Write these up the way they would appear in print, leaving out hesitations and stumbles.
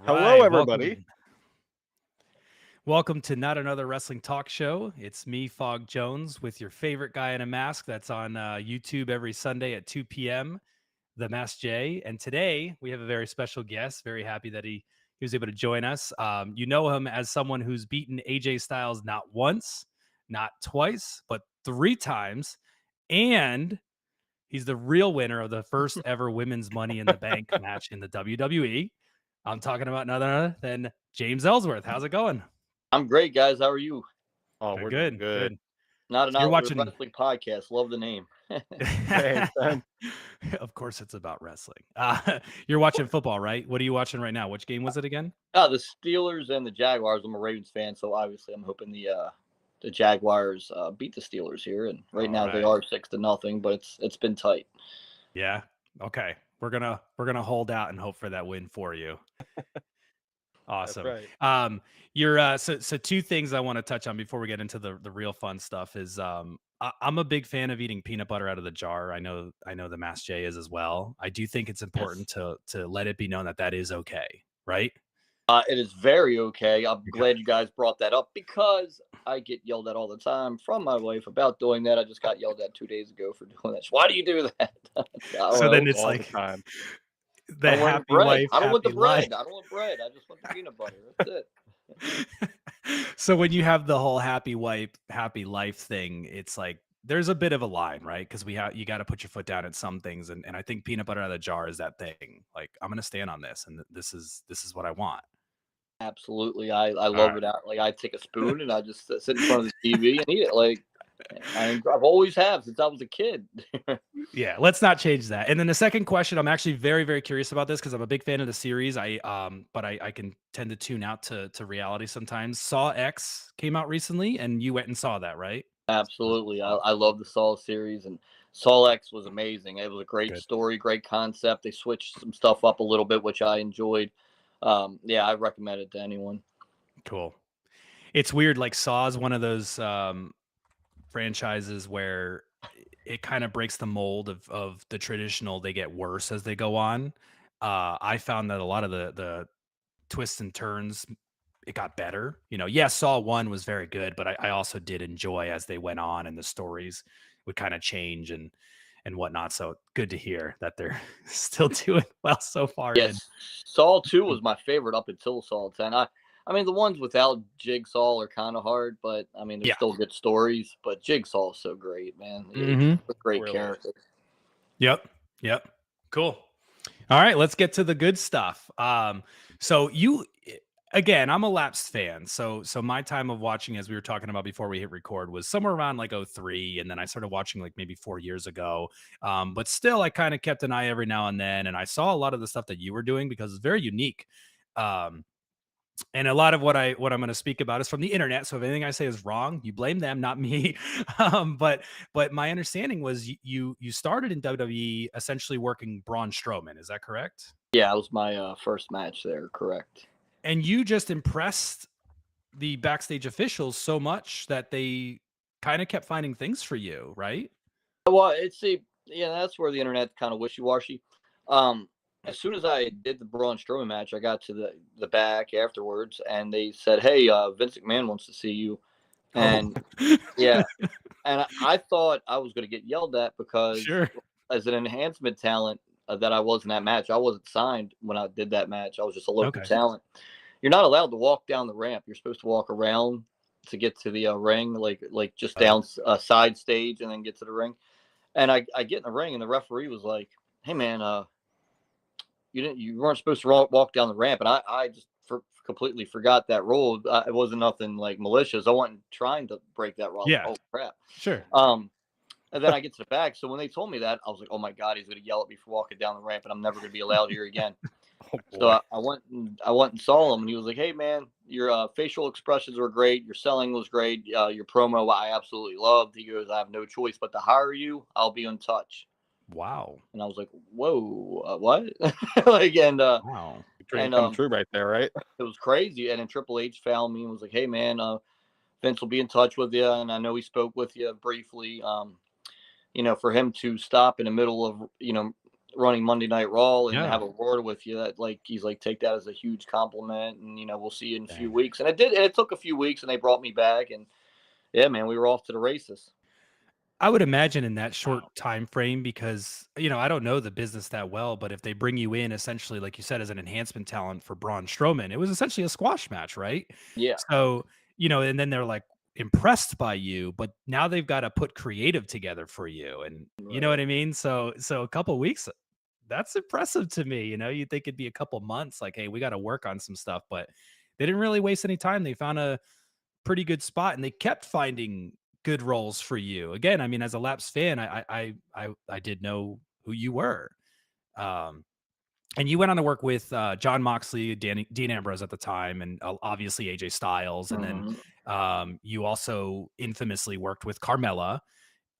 Hello, right, everybody. welcome to Not Another Wrestling Talk Show. It's me, Fog Jones, with your favorite guy in a mask that's on YouTube every Sunday at 2 p.m., The Mask J. And today we have a very special guest. Very happy that he was able to join us. You know him as someone who's beaten AJ Styles not once, not twice, but 3 times. And he's the real winner of the first ever women's Money in the Bank match in the WWE. I'm talking about none other than James Ellsworth. How's it going? I'm great, guys. How are you? Oh, Good, we're doing good, good. good. Not an You're outlaw watching. wrestling podcast. Love the name. Thanks, man. Of course, it's about wrestling. You're watching football, right? What are you watching right now? Which game was it again? The Steelers and the Jaguars. I'm a Ravens fan, so obviously I'm hoping the Jaguars beat the Steelers here. And right All now they right. are 6-0, but it's been tight. Yeah. Okay. We're gonna hold out and hope for that win for you. That's Awesome. right. You're so two things I want to touch on before we get into the real fun stuff is I'm a big fan of eating peanut butter out of the jar. I know the Mass J is as well. I do think it's important to let it be known that that is okay, right? It is very okay. I'm Okay. glad you guys brought that up because I get yelled at all the time from my wife about doing that. I just got yelled at 2 days ago for doing that. Why do you do that? I don't So then know. it's All the like time. I the don't want any happy bread. wife, I don't want the happy life. bread. I don't want bread. I just want the peanut butter. That's it. So when you have the whole happy wife, happy life thing, it's like there's a bit of a line, right? Because you got to put your foot down at some things, and I think peanut butter out of the jar is that thing. Like I'm gonna stand on this, and this is what I want. Absolutely, I All love right. it. Like I take a spoon and I just sit in front of the TV and eat it. Like I've always have since I was a kid. Yeah, let's not change that. And then the second question, I'm actually very, very curious about this because I'm a big fan of the series. But I can tend to tune out to reality sometimes. Saw X came out recently, and you went and saw that, right? Absolutely, Oh, I love the Saul series and Saul X was amazing. It was a great good. story, great concept. They switched some stuff up a little bit, which I enjoyed. Yeah, I recommend it to anyone. Cool. It's weird. Like Saw is one of those franchises where it kind of breaks the mold of the traditional. They get worse as they go on. I found that a lot of the twists and turns, it got better. Yes, Saw 1 was very good, but I also did enjoy as they went on and the stories would kind of change and whatnot. So good to hear that they're still doing well so far in. Yes, Saul 2 was my favorite up until Saul 10. I mean the ones without Jigsaw are kind of hard, but I mean they're Yeah. still good stories. But Jigsaw is so great, man. He's Hmm. a great Really is. character. Yep. Yep. Cool. All right, let's get to the good stuff. So you again, I'm a lapsed fan. So my time of watching, as we were talking about before we hit record, was somewhere around like '03, and then I started watching like maybe 4 years ago. But still, I kind of kept an eye every now and then, and I saw a lot of the stuff that you were doing because it's very unique. Um, and a lot of what I'm going to speak about is from the internet. So if anything I say is wrong, you blame them, not me. But my understanding was you started in WWE essentially working Braun Strowman. Is that correct? Yeah, it was my first match there. Correct. And you just impressed the backstage officials so much that they kind of kept finding things for you, right? Well, yeah, that's where the internet kind of wishy washy. As soon as I did the Braun Strowman match, I got to the back afterwards, and they said, "Hey, Vince McMahon wants to see you." Oh, And yeah, and I thought I was going to get yelled at because sure. as an enhancement talent that I was in that match, I wasn't signed when I did that match. I was just a local Okay. talent. You're not allowed to walk down the ramp. You're supposed to walk around to get to the ring, like just down a side stage and then get to the ring. And I get in the ring and the referee was like, "Hey man, you weren't supposed to walk down the ramp." And I just completely forgot that rule. It wasn't nothing like malicious. I wasn't trying to break that rule. I was like, Yeah, "Oh crap." sure. And then I get to the back. So when they told me that, I was like, "Oh my god, he's gonna yell at me for walking down the ramp, and I'm never gonna be allowed here again." Oh So boy. I went and saw him, and he was like, "Hey man, your facial expressions were great. Your selling was great. Your promo I absolutely loved." He goes, "I have no choice but to hire you. I'll be in touch." Wow. And I was like, "Whoa, what?" like, Wow. Dream and come true right there, right? it was crazy. And then Triple H found me and was like, "Hey man, Vince will be in touch with you, and I know he spoke with you briefly. For him to stop in the middle of running Monday Night Raw and Yeah. have a word with you. That like he's like take that as a huge compliment, and we'll see you in a few Dang. weeks. And it did. It took a few weeks, and they brought me back, and yeah, man, we were off to the races. I would imagine in that short time frame because, I don't know the business that well, but if they bring you in essentially, like you said, as an enhancement talent for Braun Strowman, it was essentially a squash match, right? Yeah, So, and then they're like impressed by you, but now they've got to put creative together for you. And you know what right. I mean? So a couple weeks, that's impressive to me. You'd think it'd be a couple months, like, hey, we got to work on some stuff, but they didn't really waste any time. They found a pretty good spot, and they kept finding good roles for you. Again, I mean, as a Laps fan, I did know who you were. Um, and you went on to work with John Moxley, Dean Ambrose at the time, and obviously AJ Styles. And then Mhm. you also infamously worked with Carmella.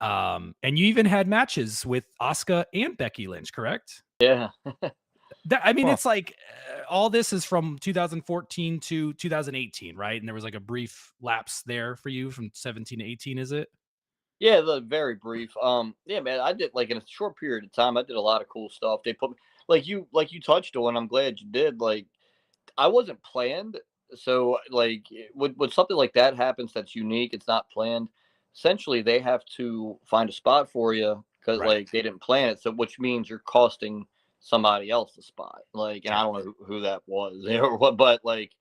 And you even had matches with Asuka and Becky Lynch, correct? Yeah. I mean, Huh. it's like all this is from 2014 to 2018, right? And there was like a brief lapse there for you from 17 to 18, is it? Yeah, the very brief. Yeah, man, I did like in a short period of time. I did a lot of cool stuff. They put me like you touched on. I'm glad you did. Like I wasn't planned, so like when something like that happens that's unique, it's not planned. Essentially, they have to find a spot for you because Right. like they didn't plan it. So which means you're costing somebody else the spot. Like, and I Yeah. don't know who that was or what, but like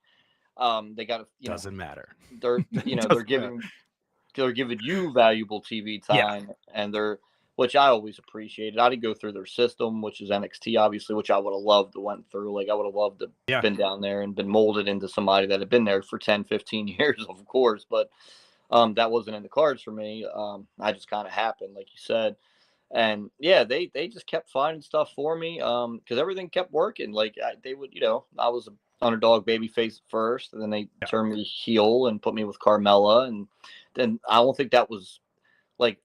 they got to Doesn't matter. they're Doesn't matter. giving you valuable TV Yeah. time, and they're which I always appreciated. I didn't go through their system, which is NXT, obviously, which I would have loved to went through. Like I would have loved to Yeah. been down there and been molded into somebody that had been there for 10, 15 years, of course. But that wasn't in the cards for me. I just kind of happened, like you said. And yeah, they just kept finding stuff for me because everything kept working. Like they would, I was a underdog baby face at first, and then they Yeah. turned me heel and put me with Carmella, and then I don't think that was like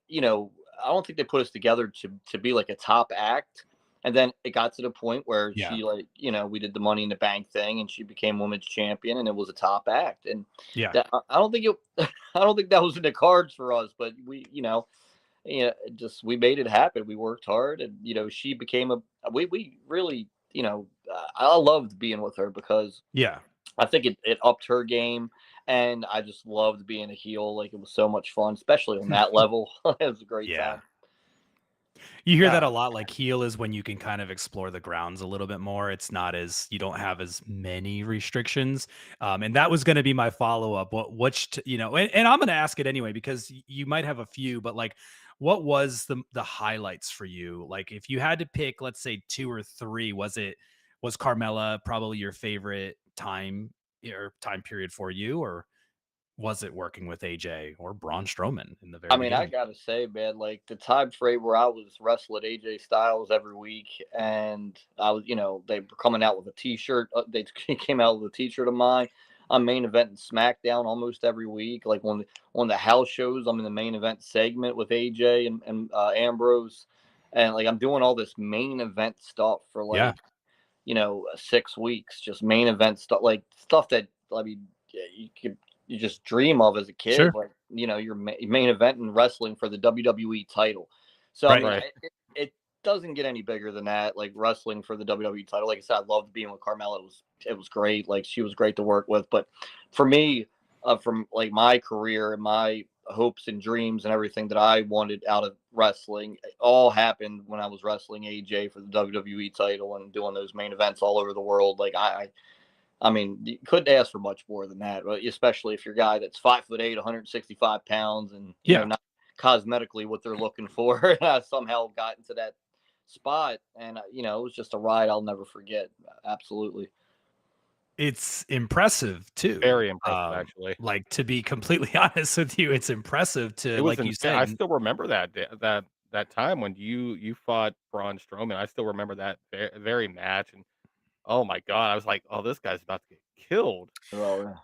I don't think they put us together to be like a top act. And then it got to the point where Yeah. she like we did the Money in the Bank thing, and she became women's champion, and it was a top act. And Yeah. that I don't think it, I don't think that was in the cards for us, but just we made it happen. We worked hard, and she became we really I loved being with her because Yeah. I think it upped her game, and I just loved being a heel. Like it was so much fun, especially on that level. It was a great Yeah. time. You hear that Yeah. a lot. Like heel is when you can kind of explore the grounds a little bit more. It's not as you don't have as many restrictions. And that was going to be my follow up. And I'm going to ask it anyway because you might have a few, but like, what was the highlights for you? Like, if you had to pick, let's say 2 or 3, was Carmella probably your favorite time period for you, or was it working with AJ or Braun Strowman in the I very mean, I beginning? gotta say, man, like the time frame where I was wrestling AJ Styles every week, and I was, they were coming out with a T-shirt. They came out with a T-shirt of mine. I'm main eventing SmackDown almost every week. Like on the house shows, I'm in the main event segment with AJ and Ambrose, and like I'm doing all this main event stuff for Yeah, like 6 weeks, just main event stuff, like stuff that I mean, yeah, you just dream of as a kid, sure. like your main event in wrestling for the WWE title. So I Right. mean, Right. it doesn't get any bigger than that. Like wrestling for the WWE title, like I said, I loved being with Carmella. It was great. Like she was great to work with. But for me, from like my career and my hopes and dreams and everything that I wanted out of wrestling, it all happened when I was wrestling AJ for the WWE title and doing those main events all over the world. Like I mean, you couldn't ask for much more than that, right? Especially if you're a guy that's 5'8", 165 pounds, and Yeah. not cosmetically what they're looking for. And I somehow got into that spot, and it was just a ride I'll never forget. Absolutely. It's impressive too. Very impressive, actually. Like, to be completely honest with you, it's impressive It to, was like you insane. I said. still remember that time when you fought Braun Strowman. I still remember that very match, and oh my god, I was like, "Oh, this guy's about to get killed." Well,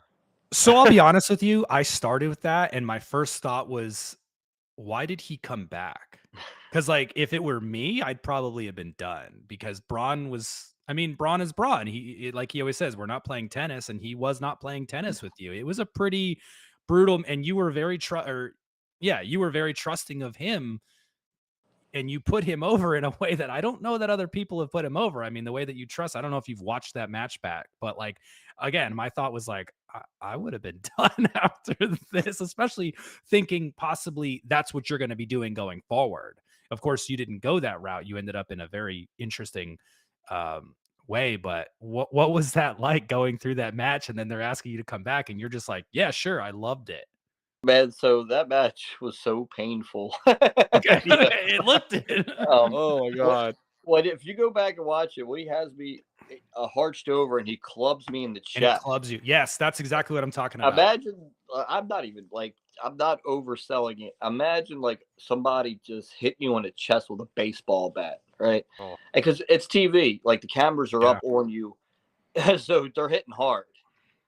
So I'll be honest with you, I started with that, and my first thought was, why did he come back? Because like, if it were me, I'd probably have been done because Braun is Braun. Like he always says, we're not playing tennis, and he was not playing tennis with you. It was a pretty brutal, and you were very you were very trusting of him. and you put him over in a way that I don't know that other people have put him over. I mean, the way that you trust, I don't know if you've watched that match back, but like, again, my thought was like, I would have been done after this, especially thinking possibly that's what you're going to be doing going forward. Of course, you didn't go that route. You ended up in a very interesting way, but what was that like going through that match? And then they're asking you to come back and you're just like, yeah, sure. I loved it. Man, so that match was so painful. Okay. You know, It looked it. Oh my what, god. what if you go back and watch it? What he has me harched over and he clubs me in the And he chest. clubs you. Yes, that's exactly what I'm talking about. Imagine, I'm not even like, I'm not overselling it. Imagine like somebody just hit you on the chest with a baseball bat, right? Oh, Because it's TV, like the cameras are Yeah. up on you, so they're hitting hard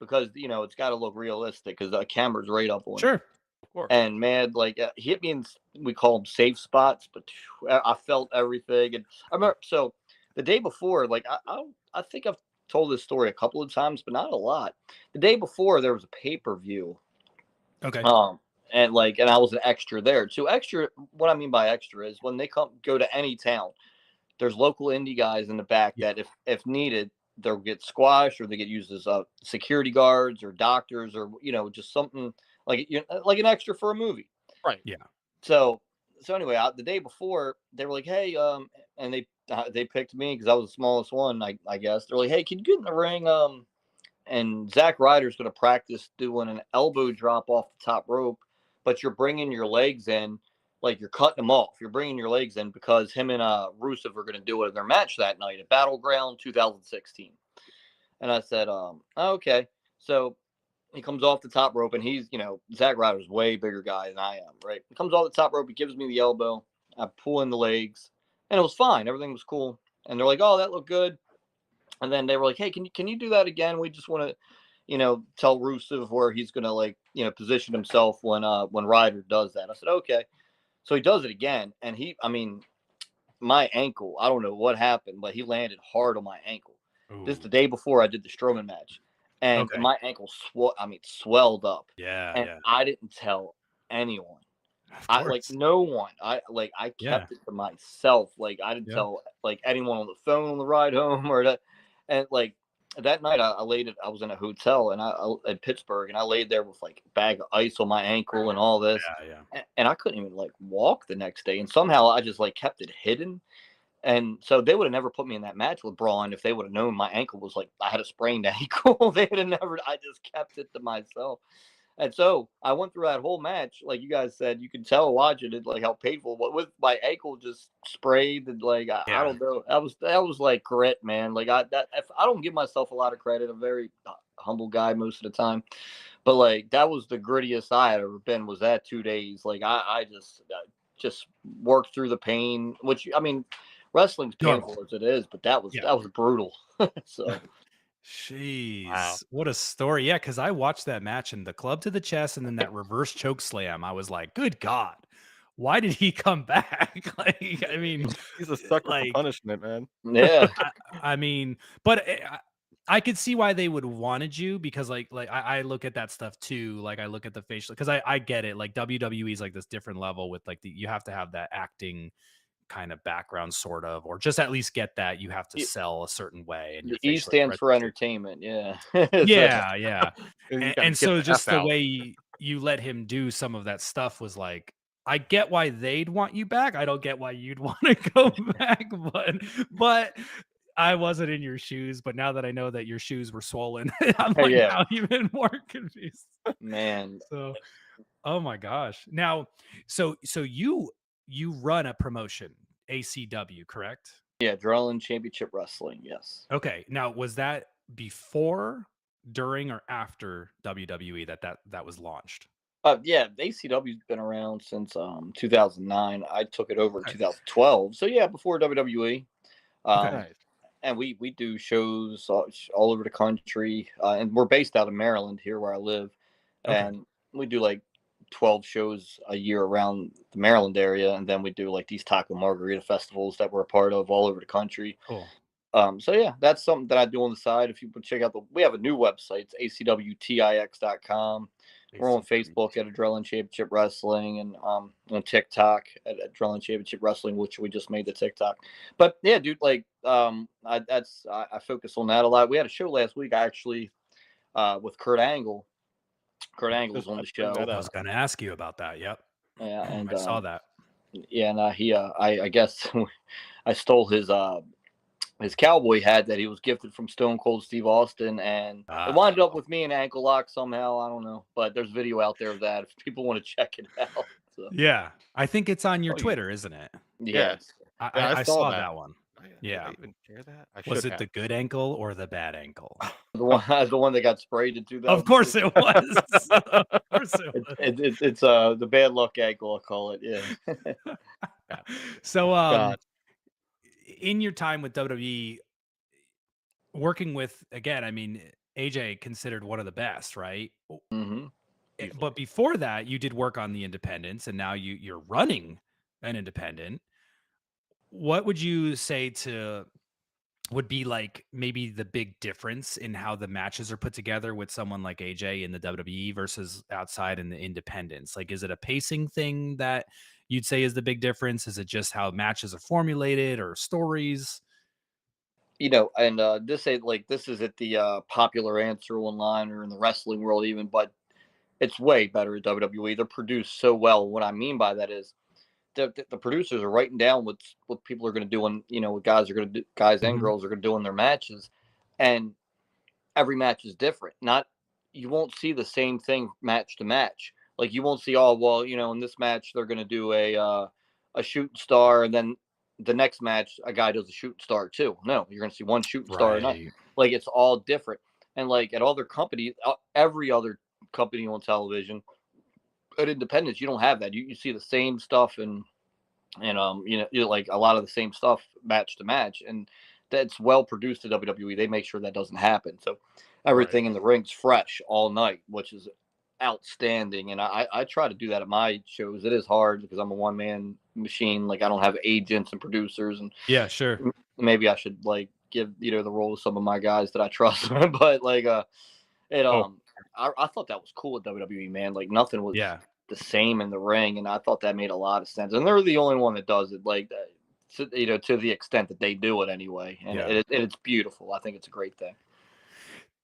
because it's got to look realistic because the camera's right up on you. Sure. of course. And man, like he hit me in, we call them safe spots, but I felt everything. And I remember, so the day before, like I think I've told this story a couple of times, but not a lot. The day before, there was a pay-per-view, Okay. and I was an extra there. So extra, what I mean by extra is when they go to any town, there's local indie guys in the back Yeah. that if needed, they'll get squashed or they get used as security guards or doctors or just something like an extra for a movie. Right. Yeah. So anyway, the day before they were like, hey, and they picked me because I was the smallest one, I guess. They're like, hey, can you get in the ring? And Zack Ryder's going to practice doing an elbow drop off the top rope, but you're bringing your legs in, like you're cutting them off. You're bringing your legs in because him and Rusev are going to do it in their match that night at Battleground 2016. And I said, okay. So he comes off the top rope, and he's, Zack Ryder's way bigger guy than I am, right? He comes off the top rope, he gives me the elbow, I pull in the legs, and it was fine. Everything was cool. And they're like, oh, that looked good. And then they were like, hey, can you do that again? We just want to, tell Rusev where he's gonna position himself when Ryder does that. I said, okay. So he does it again, and my ankle, I don't know what happened, but he landed hard on my ankle. This is Ooh. the day before I did the Strowman match. And Okay. my ankle swelled up. Yeah. And Yeah. I didn't tell anyone. Of I like course. no one. I Yeah. kept it to myself. Like I didn't Yeah. tell like anyone on the phone on the ride home or that. And like that night, I laid it. I was in a hotel and in Pittsburgh, and I laid there with like a bag of ice on my ankle and all this, Yeah. Yeah. and I couldn't even like walk the next day. And somehow I just like kept it hidden. And so they would have never put me in that match with Braun if they would have known my ankle was like I had a sprained ankle. They would have never. I just kept it to myself. And so I went through that whole match, like you guys said, you could tell watching it, like how painful. But with my ankle just sprayed, and like I Yeah. don't know, that was like grit, man. Like if I don't give myself a lot of credit, I'm a very humble guy most of the time. But like that was the grittiest I had ever been. Was that 2 days? Like I just worked through the pain, which wrestling's Normal. painful as it is, but that was Yeah. brutal. So Wow. Jeez, what a story. Yeah, because I watched that match and the club to the chest and then that reverse choke slam. I was like, good God, why did he come back? Like, I mean, He's a sucker for like, punishment, man. yeah, I mean, but I could see why they would wanted you because I look at that stuff too. Like I look at the facial because I get it. Like WWE is like this different level with like you have to have that acting kind of background sort of, or just at least get that you have to sell a certain way and your the E facial stands for expressions. entertainment. Yeah. So, Yeah, yeah. And you And, gotta and get so the F just the out. way you let him do some of that stuff was like, I get why they'd want you back. I don't get why you'd want to go back, but I wasn't in your shoes. But now that I know that your shoes were swollen, I'm like yeah, now even more confused. man. So, oh my gosh. Now, so you run a promotion, ACW, correct? Yeah, Adrenaline Championship Wrestling. Yes. Okay. Now, was that before, during, or after WWE that was launched? Yeah, ACW's been around since 2009. I took it over in Okay. 2012. So yeah, before WWE. Okay. Um, Nice. and we do shows all over the country, and we're based out of Maryland here where I live, Okay. and we do like 12 shows a year around the Maryland area, and then we do like these taco margarita festivals that we're a part of all over the country. Cool. So yeah, that's something that I do on the side. If you would check out we have a new website, it's acwtix.com. We're on ACW. Facebook at Adrenaline Championship Wrestling, and on TikTok at Adrenaline Championship Wrestling, which we just made the TikTok. But yeah, dude, like I focus on that a lot. We had a show last week, actually, with Kurt Angle. Kurt I was Angle was just on about the to bring show. that I was up. going to ask you about that. Yep. Yeah, and I saw that. yeah, and I guess I stole his cowboy hat that he was gifted from Stone Cold Steve Austin, and it wound up with me in ankle lock somehow. I don't know, but there's video out there of that if people want to check it out. So, Yeah. I think it's on your Oh, you Twitter, isn't it? yes, yes. Yeah, I I saw saw that. that one. Did I Yeah. even share that? I Was should it have. the good ankle or the bad ankle? the one that got sprayed in Of 2000. course it was. Of course it was. It's the bad luck ankle, I'll call it. Yeah. Yeah. So God. in your time with WWE, working with, again, I mean, AJ considered one of the best, right? hmm Easily. But before that, you did work on the independents, and now you're running an independent. What would you say would be like maybe the big difference in how the matches are put together with someone like AJ in the WWE versus outside in the independents? Like, is it a pacing thing that you'd say is the big difference? Is it just how matches are formulated or stories? And this isn't the popular answer online or in the wrestling world even, but it's way better at WWE. They're produced so well. What I mean by that is the producers are writing down what people are going to do, and what guys are going to do, guys and Mhm. girls are going to do in their matches, and every match is different. Not You won't see the same thing match to match. Like, you won't see, oh well, in this match they're going to do a shooting star, and then the next match a guy does a shooting star too. No, you're going to see one shooting star, and Right. like, it's all different. And like at other companies, every other company on television, at Independence, you don't have that. You see the same stuff, and like a lot of the same stuff match to match, and that's well produced at WWE. They make sure that doesn't happen. So Right. everything in the ring's fresh all night, which is outstanding. And I try to do that at my shows. It is hard because I'm a one man machine. Like, I don't have agents and producers, and Yeah, sure. maybe I should like give the role to some of my guys that I trust. But like it Oh, I thought that was cool at WWE, man. Like, nothing was Yeah. the same in the ring, and I thought that made a lot of sense. And they're the only one that does it like that, to the extent that they do it anyway. And Yeah. it's beautiful. I think it's a great thing.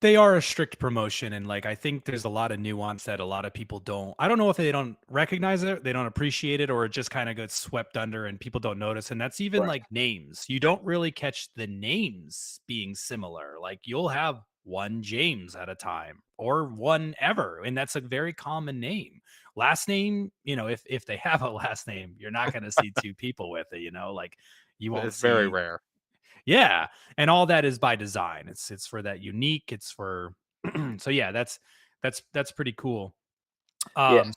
They are a strict promotion, and like I think there's a lot of nuance that a lot of people don't. I don't know if they don't recognize it, they don't appreciate it, or it just kind of gets swept under and people don't notice. And that's even Right. like names. You don't really catch the names being similar. Like, you'll have one James at a time or one ever, and that's a very common name. Last name, if they have a last name, you're not going to see two people with it. Like, you won't it's very see. rare. Yeah, and all that is by design. It's for that unique. It's for so yeah, that's pretty cool. Yeah.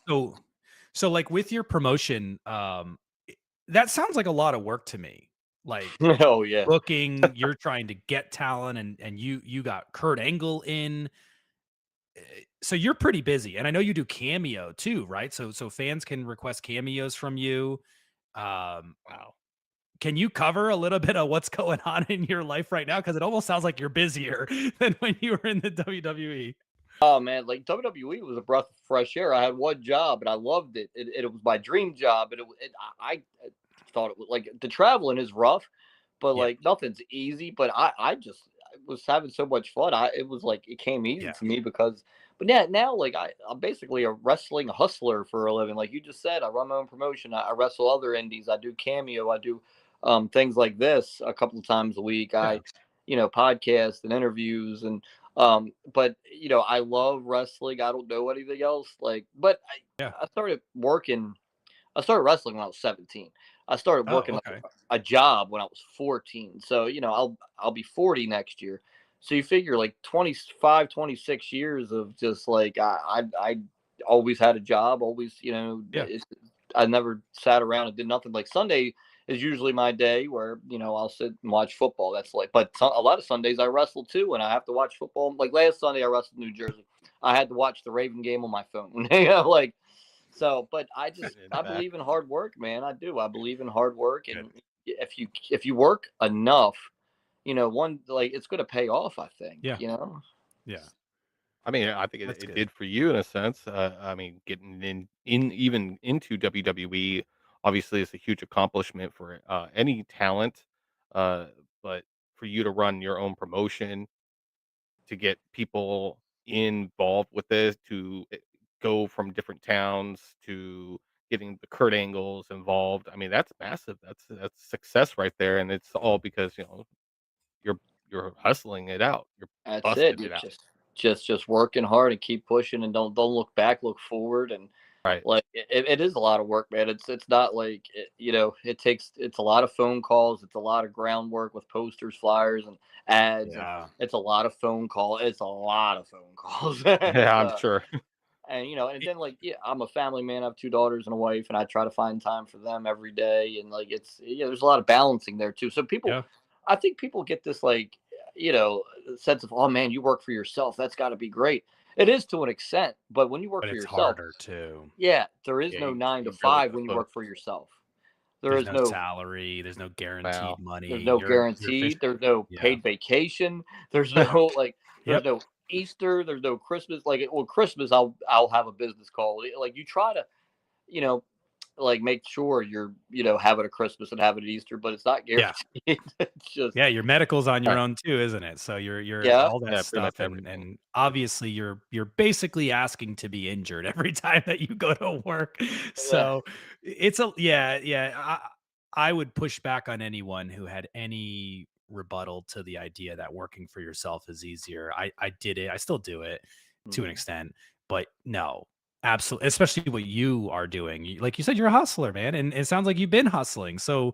So like with your promotion, that sounds like a lot of work to me. Like, Oh yeah. booking, you're trying to get talent, and you got Kurt Angle in. So you're pretty busy, and I know you do Cameo too, right? So fans can request cameos from you. Um, Wow. Can you cover a little bit of what's going on in your life right now? Because it almost sounds like you're busier than when you were in the WWE. Oh man, like WWE was a breath of fresh air. I had one job and I loved it. It was my dream job, and I thought it was like, the traveling is rough, but Yeah, like nothing's easy. But I just was having so much fun. It was like it came easy yeah. to me because. But yeah, now like I'm basically a wrestling hustler for a living. Like you just said, I run my own promotion. I wrestle other indies. I do Cameo. I do things like this a couple of times a week. Yeah. Podcast and interviews, and but I love wrestling. I don't know anything else. Like, but Yeah. I started wrestling when I was 17. I started Oh, working okay. a job when I was 14. So, I'll be 40 next year. So you figure like 25, 26 years of just like I always had a job, always, Yeah. I never sat around and did nothing. Like Sunday is usually my day where, I'll sit and watch football. That's like, but a lot of Sundays I wrestle too, and I have to watch football. Like last Sunday I wrestled in New Jersey. I had to watch the Raven game on my phone. Like, so, but I Back. believe in hard work, man. I do. I believe in hard work, Good. and if you work enough, one like it's going to pay off. I think. Yeah. You know. Yeah. I mean, I think That's it good. did for you in a sense. I mean, getting in even into WWE obviously is a huge accomplishment for any talent. Uh, but for you to run your own promotion, to get people involved with this, to go from different towns to getting the Kurt Angles involved. I mean, that's massive. That's success right there, and it's all because you're you're hustling it out. You're That's it. busting You it out. just working hard and keep pushing and don't look back, look forward. And Right. like it is a lot of work, man. It's not like it's a lot of phone calls, it's a lot of groundwork with posters, flyers, and ads, and Yeah. it's a lot of phone call. It's a lot of phone calls. And Yeah, it's I'm sure. and then like yeah, I'm a family man. I have two daughters and a wife, and I try to find time for them every day. And like there's a lot of balancing there too. So Yeah. I think people get this like sense of, oh man, you work for yourself. That's got to be great. It is to an extent, but when you work But for it's yourself, harder too. yeah, there is Yeah, no nine to you really five gotta when you put work for yourself. There There's is no no salary, there's no guaranteed wow. there's money. no You're guaranteed. official. There's no Yeah. paid vacation. There's no like. There's Yep. no Easter. There's no Christmas. Like well, Christmas, I'll have a business call. Like you try to you know like make sure you're having a Christmas and having an Easter, but it's not Yeah. guaranteed. It's just Yeah, your medical's on your Right. own too, isn't it? So you're yeah, all that Yeah, pretty much stuff everything. and obviously you're basically asking to be injured every time that you go to work. yeah. So it's a yeah, I would push back on anyone who had any rebuttal to the idea that working for yourself is easier. I did it. I still do it to an Mhm. extent, but no. Absolutely, especially what you are doing. Like you said, you're a hustler, man, and it sounds like you've been hustling. So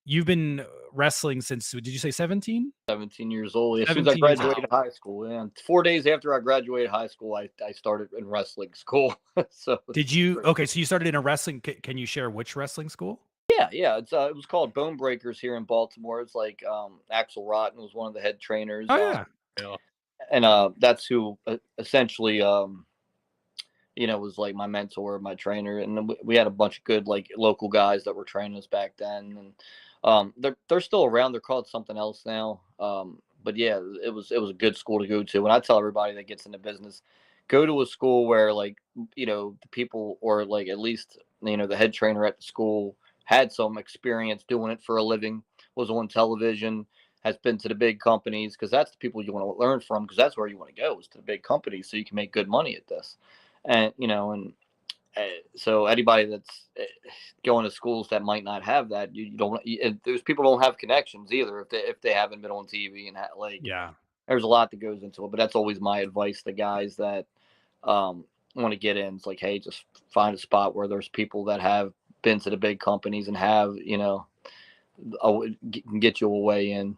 you've been wrestling since did you say 17? 17 years old. As soon as I 17 years old. graduated high school, yeah. 4 days after I graduated high school, I started in wrestling school. So Did it's you great. okay, so you started in a wrestling can you share which wrestling school? Yeah, yeah. It was called Bone Breakers here in Baltimore. It's like Axel Rotten was one of the head trainers. Oh, yeah. Yeah. And that's who essentially was like my mentor, my trainer, and then we had a bunch of good like local guys that were training us back then, and they're still around. They're called something else now, but yeah, it was a good school to go to. And I tell everybody that gets into business, go to a school where like the people or like at least the head trainer at the school had some experience doing it for a living, was on television, has been to the big companies because that's the people you want to learn from because that's where you want to go is to the big companies so you can make good money at this and so anybody that's going to schools that might not have that, you don't. There's people don't have connections either if they haven't been on TV and like Yeah. there's a lot that goes into it. But that's always my advice to guys that want to get in. It's like, hey, just find a spot where there's people that have been to the big companies and have can get you a way in.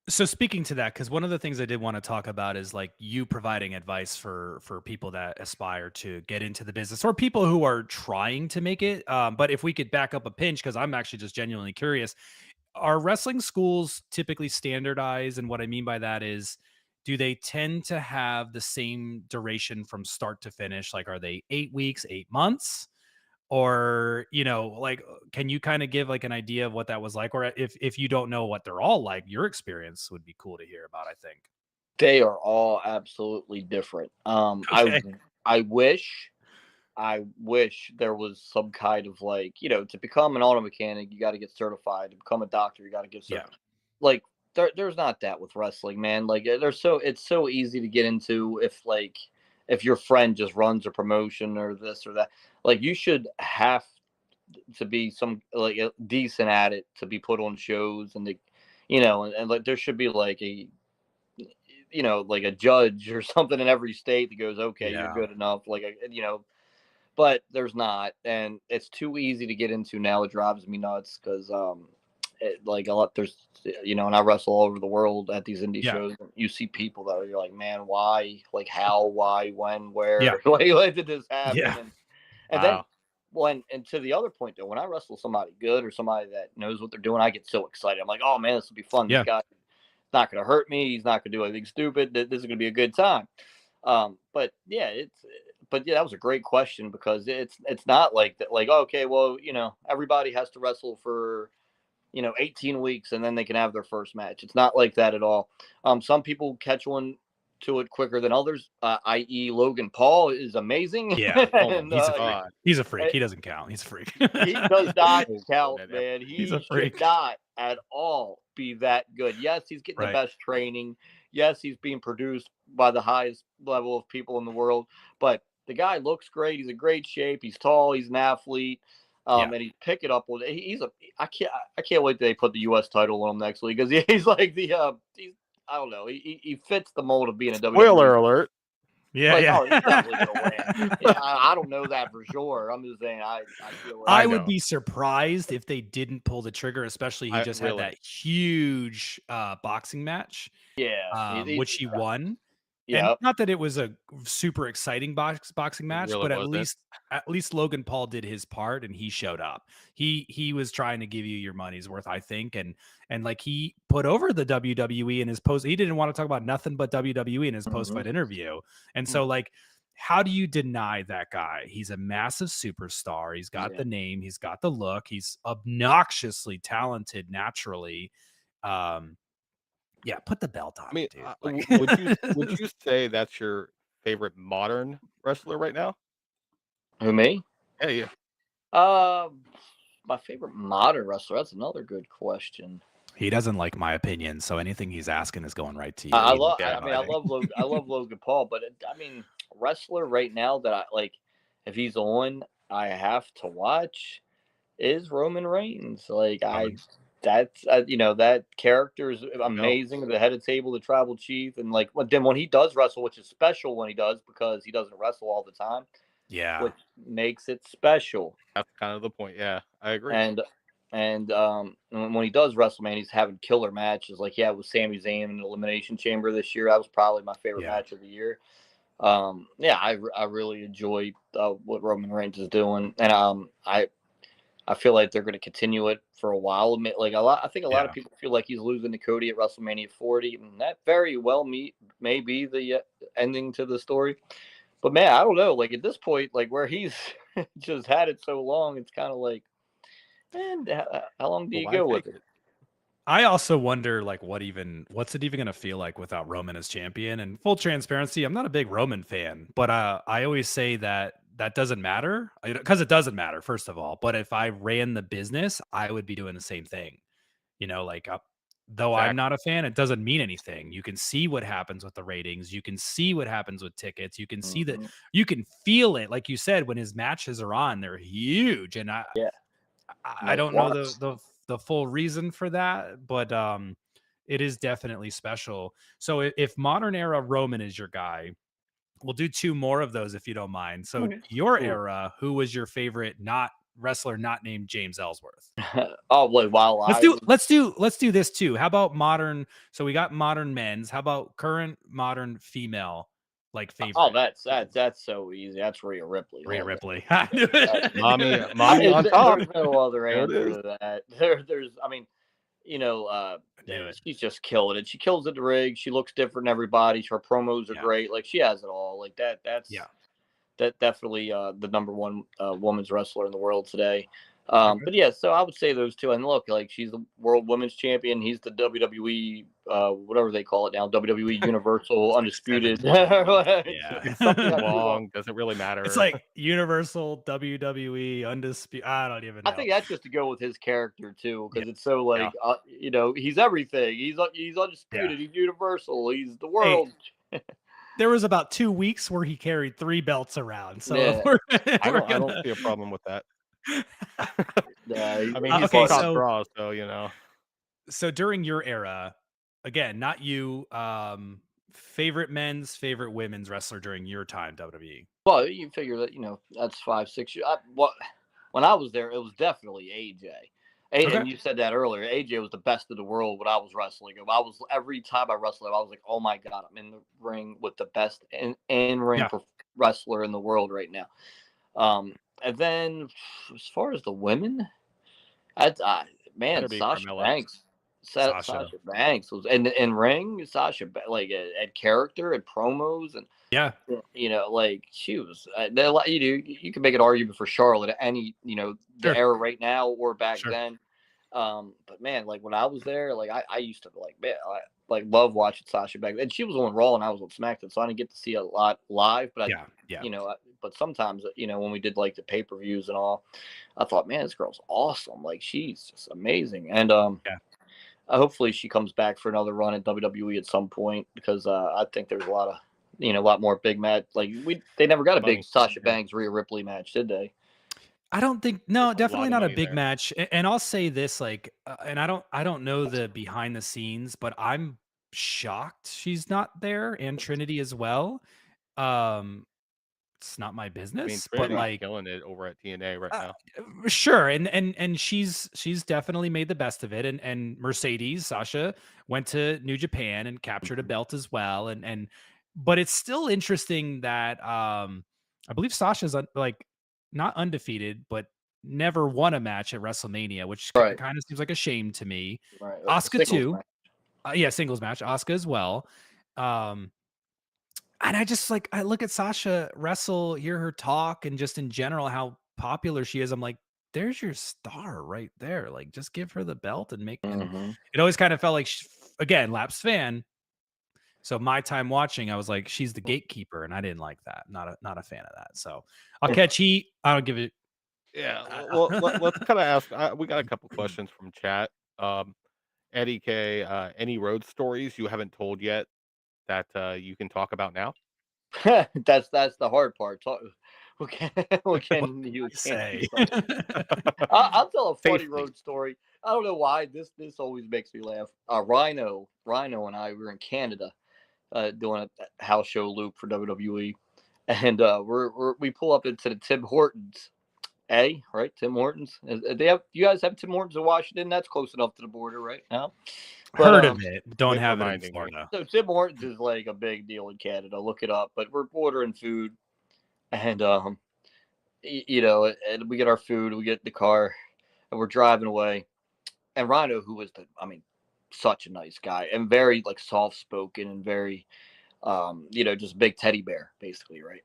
So speaking to that, because one of the things I did want to talk about is like you providing advice for people that aspire to get into the business or people who are trying to make it. But if we could back up a pinch, because I'm actually just genuinely curious, are wrestling schools typically standardized? And what I mean by that is, do they tend to have the same duration from start to finish? Like, are they 8 weeks, 8 months? Or, like, can you kind of give like an idea of what that was like? Or if you don't know what they're all like, your experience would be cool to hear about, I think. They are all absolutely different. Okay. I wish there was some kind of like, to become an auto mechanic, you got to get certified. To become a doctor, you got to get Yeah. certified. Like there's not that with wrestling, man. Like it's so easy to get into if your friend just runs a promotion or this or that. Like you should have to be some like decent at it to be put on shows and and like there should be like like a judge or something in every state that goes, okay, you're Yeah. good enough. Like, but there's not, and it's too easy to get into now. It drives me nuts because like a lot there's and I wrestle all over the world at these indie Yeah. shows. You see people that you're like, man, why? Like how? Why? When? Yeah. Where? Like, when did this happen? Yeah. And then Wow. and to the other point though, when I wrestle somebody good or somebody that knows what they're doing, I get so excited. I'm like, oh man, this will be fun. This Yeah. guy not going to hurt me. He's not going to do anything stupid. This is going to be a good time. But yeah, that was a great question because it's not like that. Like, okay, well, everybody has to wrestle for 18 weeks and then they can have their first match. It's not like that at all. Some people catch one to it quicker than others, i.e., Logan Paul is amazing. Yeah. Oh my and He's a freak. god. He's a freak. He doesn't count. He's a freak. he does not Oh, count, that man. He's He a should freak. not at all be that good. Yes, he's getting the Right. best training. Yes, he's being produced by the highest level of people in the world. But the guy looks great. He's in great shape. He's tall. He's an athlete. Yeah. And he's picking up. He's a. I can't wait till they put the U.S. title on him next week because he's like the. He's, I don't know. He fits the mold of being a WWE. Spoiler alert. Yeah. Like, Yeah. oh, he's definitely gonna win. Yeah, I don't know that for sure. I'm just saying. I feel like I I would know. be surprised if they didn't pull the trigger, especially he just had Really. that huge boxing match, yeah. which he won. And Yeah. not that it was a super exciting boxing It match, really but wasn't. at least Logan Paul did his part and he showed up. He was trying to give you your money's worth, I think, and like he put over the WWE in his post. He didn't want to talk about nothing but WWE in his post fight interview, and so like. How do you deny that guy? He's a massive superstar. He's got the name. He's got the look. He's obnoxiously talented naturally. Yeah, put the belt on I mean, him, dude. Like, would you say that's your favorite modern wrestler right now? Who, me? Yeah, yeah. My favorite modern wrestler. That's another good question. he doesn't like my opinion, so anything he's asking is going right to you. I He love. doesn't I mean, care I about love Logan. I love Logan Paul, but I mean, wrestler right now that I like, if he's on, I have to watch is Roman Reigns. Like Roman. that's that character is go. amazing. The head of table, the tribal chief, and like then when he does wrestle, which is special when he does because he doesn't wrestle all the time, Yeah. which makes it special. That's kind of the point. Yeah, I agree. And when he does wrestle, man, he's having killer matches. Like with Sami Zayn in the Elimination Chamber this year. That was probably my favorite match of the year. I really enjoy what Roman Reigns is doing, and I feel like they're going to continue it for a while. I think a lot of people feel like he's losing to Cody at WrestleMania 40, and that very well may be the ending to the story. But man, I don't know. Like at this point, like where he's just had it so long, it's kind of like, man, how long do you go with it? I also wonder, like, what's it even going to feel like without Roman as champion? And full transparency, I'm not a big Roman fan, but I always say that doesn't matter because it doesn't matter, first of all. But if I ran the business, I would be doing the same thing. Like, though I'm not a fan, it doesn't mean anything. You can see what happens with the ratings. You can see what happens with tickets. You can see that you can feel it. Like you said, when his matches are on, they're huge. And I don't know the full reason for that, but it is definitely special. So if modern era Roman is your guy, we'll do two more of those if you don't mind. So your era, who was your favorite wrestler not named James Ellsworth? Oh, wait, let's do this too. How about modern? So we got modern men's. How about current modern female? Like favorite. Oh, that's so easy. That's Rhea Ripley. Rhea Ripley. mommy on top. There's no other answer to that. There's, I mean, she's just killing it. She kills it in the rig. She looks different than everybody. Her promos are great. Like she has it all. Like that's definitely the number one women's wrestler in the world today. But yeah, so I would say those two. And look, like she's the world women's champion. He's the WWE, whatever they call it now, WWE Universal Undisputed. It's something long. Doesn't really matter. It's like Universal WWE Undisputed. I don't even know. I think that's just to go with his character too, because it's so like he's everything. He's undisputed. He's universal. He's the world. Hey. There was about 2 weeks where he carried 3 belts around. So I don't see a problem with that. I mean, he's top draw, so So during your era, again, not you, favorite men's, favorite women's wrestler during your time, WWE. Well, you figure that that's 5-6 years. When I was there, it was definitely AJ. And you said that earlier. AJ was the best in the world when I was wrestling. Every time I wrestled, I was like, oh my god, I'm in the ring with the best in-ring wrestler in the world right now. And then, as far as the women, Sasha Banks. Sasha Banks was in ring. Sasha, like at character and promos, and like she was. You can make an argument for Charlotte at any the era right now or back then. But man, like when I was there, like I used to like man, I like love watching Sasha back then. She was on Raw and I was on SmackDown, so I didn't get to see a lot live. But I, Yeah, yeah. but sometimes when we did like the pay-per-views and all, I thought, man, this girl's awesome. Like she's just amazing. And Yeah. hopefully she comes back for another run at WWE at some point because I think there's a lot of a lot more big match. Like they never got a big Money. Sasha Yeah. Banks Rhea Ripley match, did they? I don't think There's no, a lot definitely of not a money big there. match. And I'll say this, like, and I don't know the behind the scenes, but I'm shocked she's not there, and Trinity as well. Um, it's not my I mean, business, but Trinity's like, killing it over at TNA right uh, now. sure, and she's definitely made the best of it. And Mercedes Sasha went to New Japan and captured a Mhm. belt as well. And but it's still interesting that I believe Sasha's like not undefeated, but never won a match at WrestleMania, which Right, kind of seems like a shame to me. right. Asuka Singles too, match. yeah, singles match. Asuka as well. Um, and I just like I look at Sasha wrestle, hear her talk, and just in general how popular she is. I'm like, there's your star right there. Like, just give her the belt and make. And Hmm. it always kind of felt like, again, lapsed fan. So my time watching, I was like, she's the gatekeeper, and I didn't like that. Not a fan of that. So I'll catch heat. I don't give it. Yeah. Well, I- let's kind of ask. We got a couple questions from chat. Eddie K. Any road stories you haven't told yet that you can talk about now? That's the hard part. Talk, what what can you can I can't say? you talk? I'll tell a funny Safely. road story. I don't know why this always makes me laugh. Rhino and I were in Canada doing a house show loop for WWE, and we pull up into the Tim Hortons. Right? Tim Hortons. They have you guys have Tim Hortons in Washington? That's close enough to the border, right now. But Heard of it, but don't Quit have it in reminding me. Florida. so Tim Hortons is like a big deal in Canada. Look it up. But we're ordering food, and and we get our food, we get in the car, and we're driving away. And Rhino, who was such a nice guy and very like soft spoken and very, just big teddy bear, basically, right?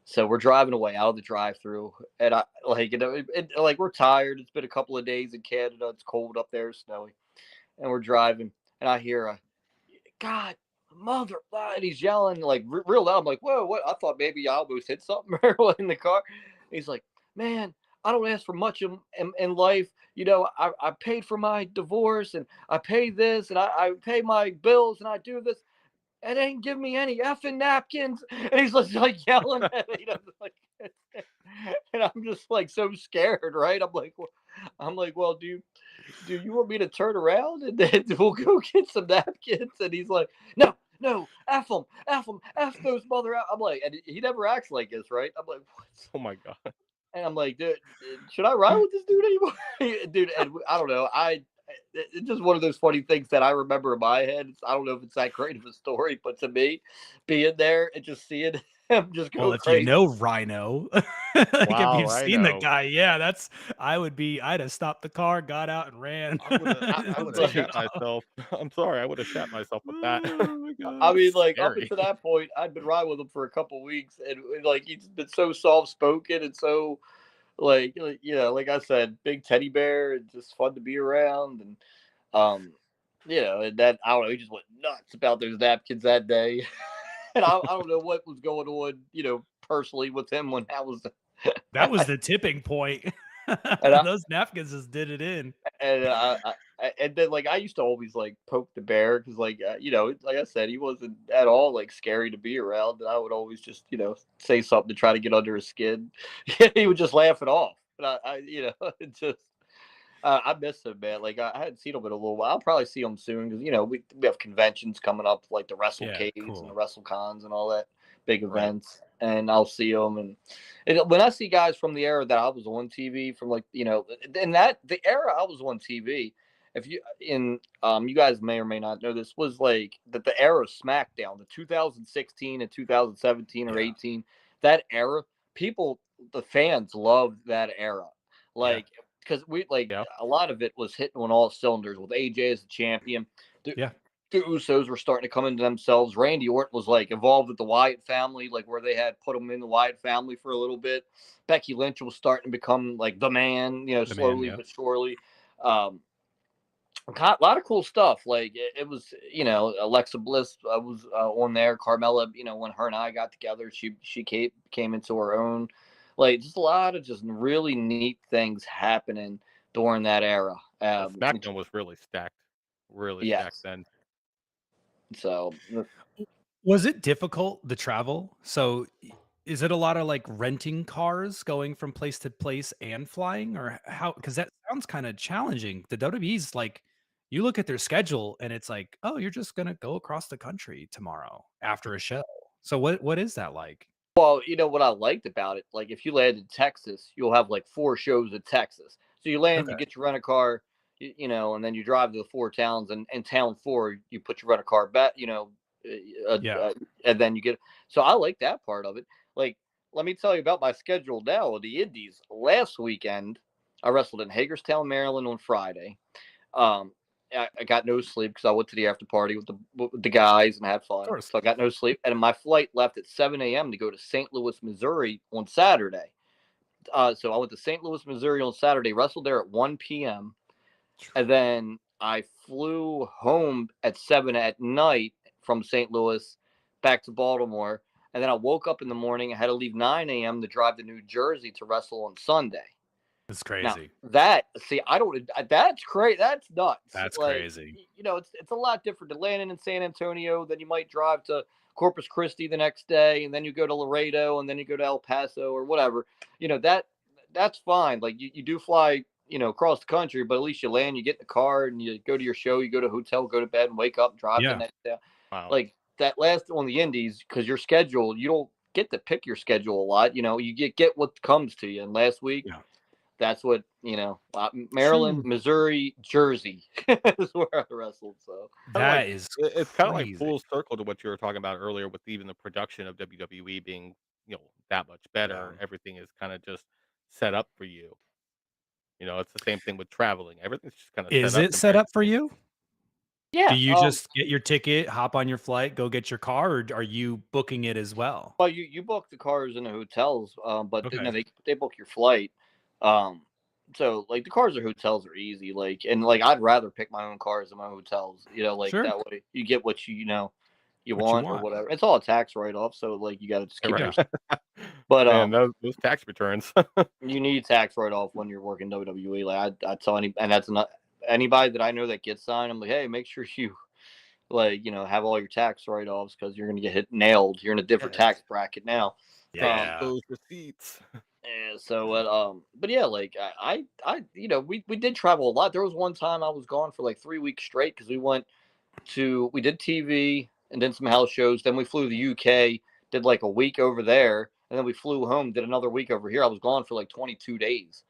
So we're driving away out of the drive-through, and I like like we're tired. It's been a couple of days in Canada. It's cold up there, snowy, and we're driving, and I hear a God, mother, and he's yelling like real loud. I'm like, whoa, what? I thought maybe I almost hit something in the car. He's like, man, I don't ask for much in life. I paid for my divorce and I pay this and I pay my bills and I do this. And they ain't give me any effing napkins. And he's just like yelling at me. Like, and I'm just like so scared, right? Well, do you want me to turn around and then we'll go get some napkins? And he's like, no, no, F them, F those mother. I'm like, and he never acts like this, right? I'm like, what? Oh my god. And I'm like, dude, should I ride with this dude anymore? Dude, and I don't know. It's just one of those funny things that I remember in my head. I don't know if it's that great of a story, but to me, being there and just seeing him just Well, go if you crazy. know Rhino, like if Wow, you've seen the Rhino. guy, yeah, I'd have stopped the car, got out and ran. I would have Like, shat myself. I'm sorry, I would have shat myself with that. Oh my I god. mean, That's like up scary. until that point, I'd been riding with him for a couple weeks, and like he's been so soft spoken and so like I said, big teddy bear and just fun to be around, and um, and that I don't know, he just went nuts about those napkins that day, and I don't know what was going on, personally with him when that was, That was the tipping point. and I Those napkins just did it in. and and then like I used to always like poke the bear because like I said, he wasn't at all like scary to be around, and I would always just say something to try to get under his skin. He would just laugh it off, and it just. I miss him, man. Like I hadn't seen him in a little while. I'll probably see him soon because we have conventions coming up like the Yeah, WrestleCades and the cool. WrestleCons and all that big Right. events, and I'll see him. And when I see guys from the era that I was on TV from, like in that the era I was on TV. If you guys may or may not know this was like the era of SmackDown, the 2016 and 2017 or Yeah, 18, that era, people, the fans loved that era. yeah, Like because we like Yeah. a lot of it was hitting on all cylinders with AJ as the champion. The, yeah. the Usos were starting to come into themselves. Randy Orton was like involved with the Wyatt family, like where they had put him in the Wyatt family for a little bit. Becky Lynch was starting to become like the man, The man, slowly yeah. but surely. Um, A lot of cool stuff. Like it was, Alexa Bliss was on there. Carmella, when her and I got together, she came into her own. Like just a lot of just really neat things happening during that era. SmackDown was really stacked Yes. then. So Was it difficult to travel? So is it a lot of like renting cars going from place to place and flying or how cuz that sounds kind of challenging. The WWE's like you look at their schedule and it's like, "Oh, you're just going to go across the country tomorrow after a show." So what is that like? Well, you know what I liked about it? Like, if you land in Texas, you'll have like 4 shows in Texas. So you land, you Okay. get your rent a car, and then you drive to the 4 towns, and in town 4, you put your rent a car back, Yeah. and then you get. So I like that part of it. Like, let me tell you about my schedule now with the Indies. Last weekend, I wrestled in Hagerstown, Maryland on Friday. Um, I got no sleep because I went to the after party with the guys and had Of fun. course. So I got no sleep, and my flight left at 7 a.m. to go to St. Louis, Missouri on Saturday. So I went to St. Louis, Missouri on Saturday, wrestled there at 1 p.m., and then I flew home at 7 at night from St. Louis back to Baltimore, and then I woke up in the morning. I had to leave 9 a.m. to drive to New Jersey to wrestle on Sunday. It's Now crazy. I don't. That's crazy. That's nuts. That's Like, crazy. it's a lot different to landing in San Antonio. Then you might drive to Corpus Christi the next day, and then you go to Laredo, and then you go to El Paso or whatever. That's fine. Like you do fly, across the country, but at least you land, you get in the car, and you go to your show, you go to a hotel, go to bed, and wake up, and drive the Yeah. next day. Wow. Like that last on the Indies, because your schedule, you don't get to pick your schedule a lot. You get what comes to you. And last week Yeah. that's what Maryland, True. Missouri, Jersey is where I wrestled. So Kinda like That is it's kinda like crazy. full circle to what you were talking about earlier with even the production of WWE being, that much Yeah. better. Everything is kinda just set up for you. It's the same thing with traveling. Everything's just kinda set Is up it set compared up to for things. you? Do yeah, you just get your ticket, hop on your flight, go get your car, or are you booking it as well? well, you book the cars in the hotels, but Okay. they book your flight. Um, so like the cars or hotels are easy. Like and like I'd rather pick my own cars than my hotels. Like Sure. that way you get what you What you want or want. whatever. It's all a tax write off, so like you got to just keep Right. Yeah. your. But Man, those tax returns. you need tax write off when you're working WWE. Like I tell and that's not anybody that I know that gets signed. I'm like, hey, make sure you have all your tax write offs because you're gonna get hit nailed. You're in a different Yes. tax bracket now. Face Um, Yeah. those receipts. and so but yeah, like we did travel a lot. There was one time I was gone for like 3 weeks straight because we did TV and then some house shows. Then we flew to the UK, did like a week over there, and then we flew home, did another week over here. I was gone for like 22 days.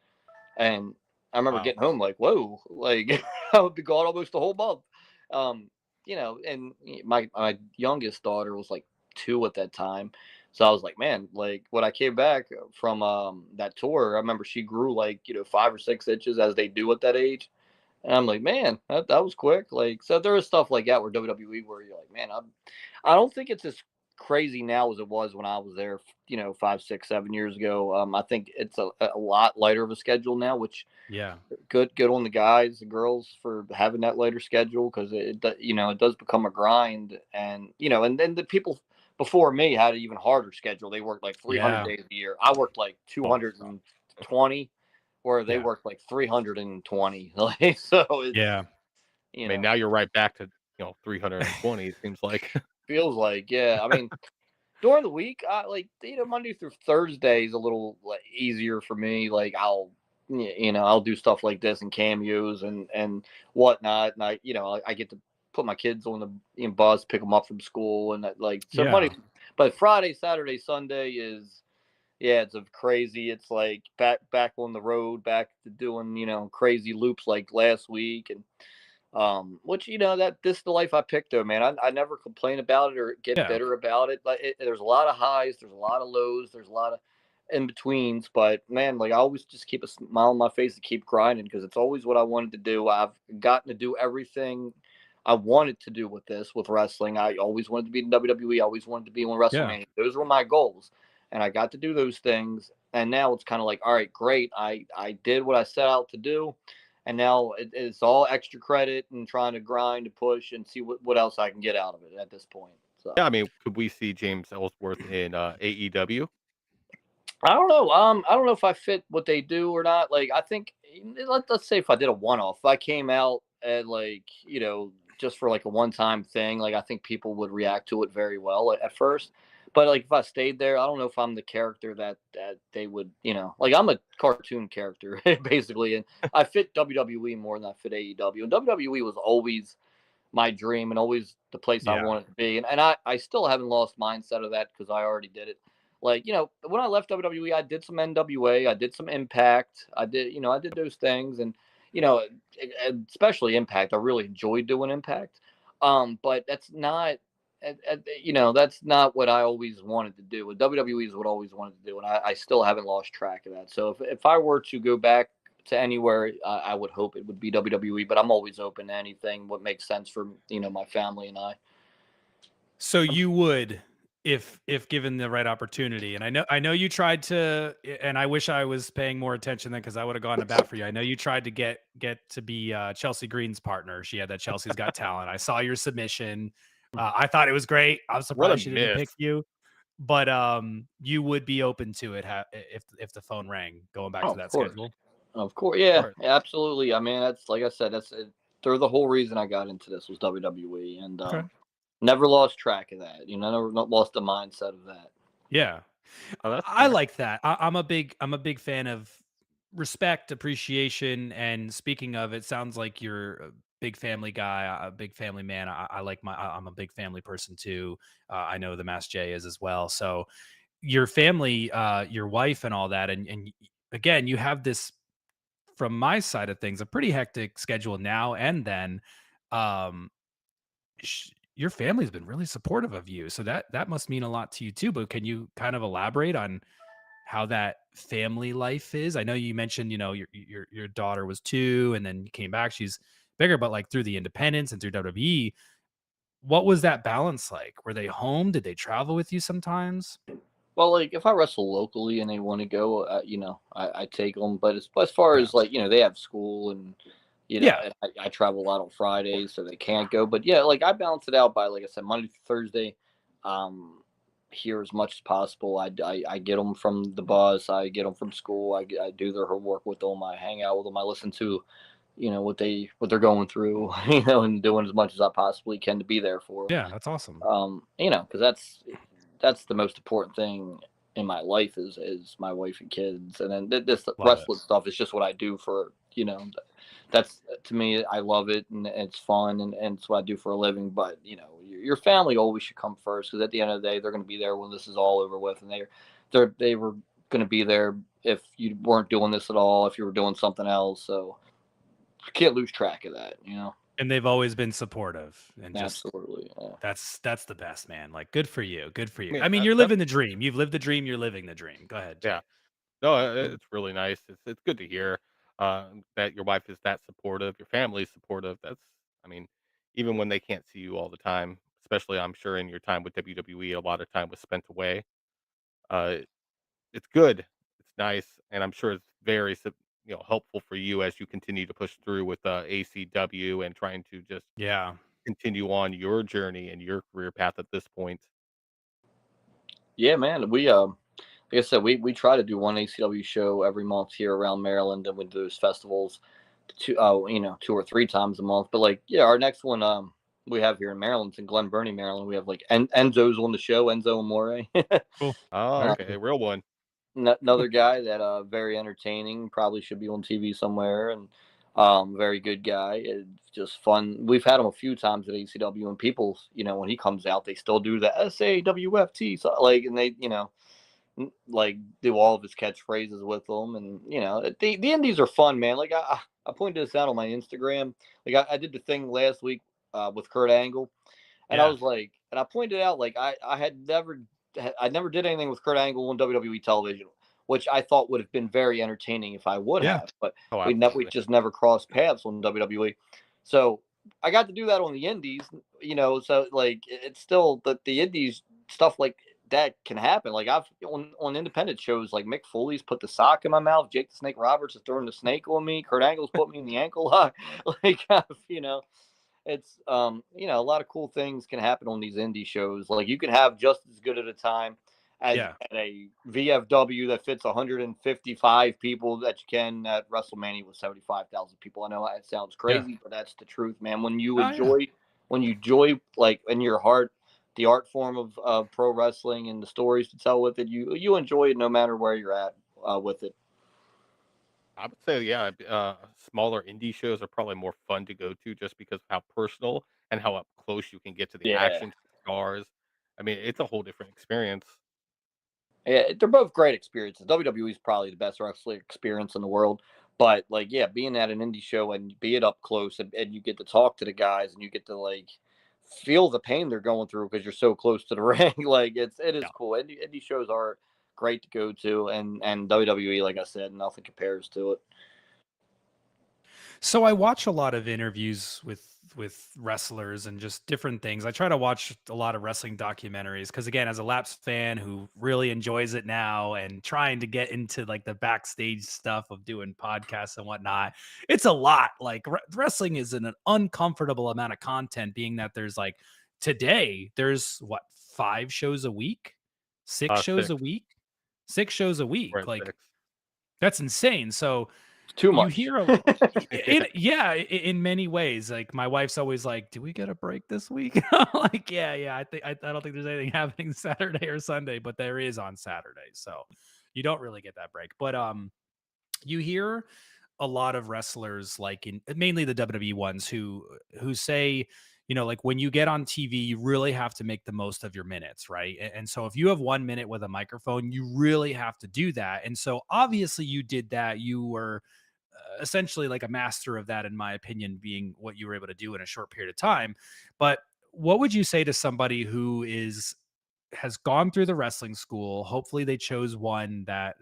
And I remember Wow. getting home like, whoa, like I would be gone almost a whole month. And my youngest daughter was like 2 at that time. So I was like, man, like when I came back from that tour, I remember she grew like, 5 or 6 inches as they do at that age. And I'm like, man, that was quick. Like, so there is stuff like that where WWE where you're like, man, I don't think it's as crazy now as it was when I was there, 5, 6, 7 years ago. I think it's a lot lighter of a schedule now, which Yeah. good on the guys and girls for having that later schedule because it does become a grind, and then the people before me had an even harder schedule. They worked like 300 Yeah. days a year. I worked like Oh, 220, where they yeah. worked like 320. Like so, it's Yeah. I you mean, know now you're right back to, 320, it seems like. feels like yeah. I mean, during the week, I like Monday through Thursday is a little like, easier for me. Like I'll do stuff like this and cameos and whatnot, and I get to put my kids on the bus, pick them up from school, and that, like so Monday, Yeah. but Friday, Saturday, Sunday is yeah, it's a crazy. It's like back on the road, back to doing crazy loops like last week and. Which that this is the life I picked though, man. I never complain about it or get Yeah. bitter about it. But there's a lot of highs, there's a lot of lows, there's a lot of in betweens. But man, like I always just keep a smile on my face and keep grinding because it's always what I wanted to do. I've gotten to do everything I wanted to do with this with wrestling. I always wanted to be in WWE. I always wanted to be on Yeah. WrestleMania. Those were my goals, and I got to do those things. And now it's kind of like, all right, great. I did what I set out to do and now it's all extra credit and trying to grind to push and see what else I can get out of it at this point. So Yeah, I mean, could we see James Ellsworth in AEW? I don't know if I fit what they do or not. Like, I think let's say if I did a one-off, if I came out and like just for like a one-time thing, like I think people would react to it very well at first. But like if I stayed there, I don't know if I'm the character that they would, like I'm a cartoon character basically, and I fit WWE more than I fit AEW. And WWE was always my dream and always the place I Yeah. wanted to be. And I still haven't lost mindset of that because I already did it. Like, when I left WWE, I did some NWA, I did some Impact, I did those things, and you know, especially Impact, I really enjoyed doing Impact. But that's not, that's not what I always wanted to do. With WWE is what I always wanted to do, and I still haven't lost track of that. So if I were to go back to anywhere, I would hope it would be WWE, but I'm always open to anything what makes sense for my family and I. So you would, if given the right opportunity, and I know you tried to, and I wish I was paying more attention then because I would have gone to bat for you. I know you tried to get to be Chelsea Green's partner. She had that Chelsea's Got Talent. I saw your submission. I thought it was great. I was What a surprised she didn't pick miss! you, but you would be open to it if the phone rang. Going back Oh, to of that course. schedule. Of course, Of yeah, course. absolutely. I mean, that's like I said, they're the whole reason I got into this was WWE, and Okay. never lost track of that. Never not lost the mindset of that. Yeah. Oh, that's I fair. like that. I'm a big fan of respect, appreciation, and speaking of, it sounds like you're a big family guy, a big family man. I like I'm a big family person too. I know the Mass J is as well. So your family, your wife, and all that, and again, you have this from my side of things, a pretty hectic schedule now and then. Um, your family's been really supportive of you, so that must mean a lot to you too. But can you kind of elaborate on how that family life is? I know you mentioned, your daughter was 2 and then you came back, she's bigger, but like through the independence and through WWE, what was that balance like? Were they home? Did they travel with you sometimes? Well, like if I wrestle locally and they want to go, I take them. But as far Yeah. as like they have school and Yeah. and I travel a lot on Fridays, so they can't go. But yeah, like I balance it out by like I said, Monday through Thursday, um, here as much as possible. I get them from the bus, I get them from school, I do their homework with them, I hang out with them, I listen to what they're going through, and doing as much as I possibly can to be there for them. Yeah, that's awesome. Because that's the most important thing in my life is my wife and kids, and then this Love it. wrestling stuff is just what I do for that's to me I love it and it's fun and it's what I do for a living. But your family always should come first because at the end of the day they're going to be there when this is all over with, and they were going to be there if you weren't doing this at all, if you were doing something else. So you can't lose track of that. And they've always been supportive and just Absolutely. Yeah. that's the best, man. Like, good for you. Good for I you. mean, I mean, you're that's living the dream. You've lived the dream, you're living the dream. Go ahead, yeah. Jay. No, it's really nice. It's good to hear that your wife is that supportive, your family's supportive. I mean, even when they can't see you all the time, especially I'm sure in your time with WWE, a lot of time was spent away. Uh, it's good. It's nice, and I'm sure it's very helpful for you as you continue to push through with ACW and trying to just Yeah. continue on your journey and your career path at this point. Yeah, man. Like I said, we try to do one ACW show every month here around Maryland, and we do those festivals, 2 or 3 times a month. But like, yeah, our next one, we have here in Maryland, it's in Glen Burnie, Maryland. We have like Enzo's on the show, Enzo Amore, Cool. Oh, Very okay, cool. real one. another guy that very entertaining, probably should be on TV somewhere, and very good guy. It's just fun. We've had him a few times at ACW, and people, when he comes out, they still do the SAWFT, so like, and they, like do all of his catchphrases with them, and the indies are fun, man. Like I pointed this out on my Instagram. Like I did the thing last week with Kurt Angle, and I Yeah. was like, and I pointed out like I never did anything with Kurt Angle on WWE television, which I thought would have been very entertaining if I would Yeah. have, but Oh, we absolutely. just never crossed paths on WWE. So I got to do that on the indies, so like it's still the indies stuff like that can happen. Like I've on independent shows, like Mick Foley's put the sock in my mouth. Jake the Snake Roberts is throwing the snake on me. Kurt Angle's put me in the ankle lock. Like it's a lot of cool things can happen on these indie shows. Like you can have just as good at a time as Yeah. at a VFW that fits 155 people that you can at WrestleMania with 75,000 people. I know that sounds Yeah. crazy, but that's the truth, man. When you Oh, yeah. enjoy like in your heart the art form of pro wrestling and the stories to tell with it, you enjoy it no matter where you're at with it. I would say, yeah, smaller indie shows are probably more fun to go to just because of how personal and how up close you can get to the Yeah. action, to the stars. I mean, it's a whole different experience. Yeah, they're both great experiences. WWE is probably the best wrestling experience in the world. But like, yeah, being at an indie show and be it up close and you get to talk to the guys and you get to like feel the pain they're going through because you're so close to the ring. Like it is Yeah. cool. Indie shows are great to go to, and WWE, like I said, nothing compares to it. So I watch a lot of interviews with wrestlers and just different things. I try to watch a lot of wrestling documentaries because again, as a Laps fan who really enjoys it now and trying to get into like the backstage stuff of doing podcasts and whatnot, it's a lot. Like wrestling is an uncomfortable amount of content, being that there's like today there's what 5 shows a week, 6 shows a 6. week, 6 shows a We're week. at Like 6. that's insane. So It's too you much. hear in many ways. Like my wife's always like, "Do we get a break this week?" I'm like, yeah. I don't think there's anything happening Saturday or Sunday, but there is on Saturday, so you don't really get that break. But you hear a lot of wrestlers, like in mainly the WWE ones, who say, like when you get on TV, you really have to make the most of your minutes, right? And so if you have 1 minute with a microphone, you really have to do that. And so obviously you did that. You were essentially like a master of that, in my opinion, being what you were able to do in a short period of time. But what would you say to somebody who has gone through the wrestling school? Hopefully they chose one that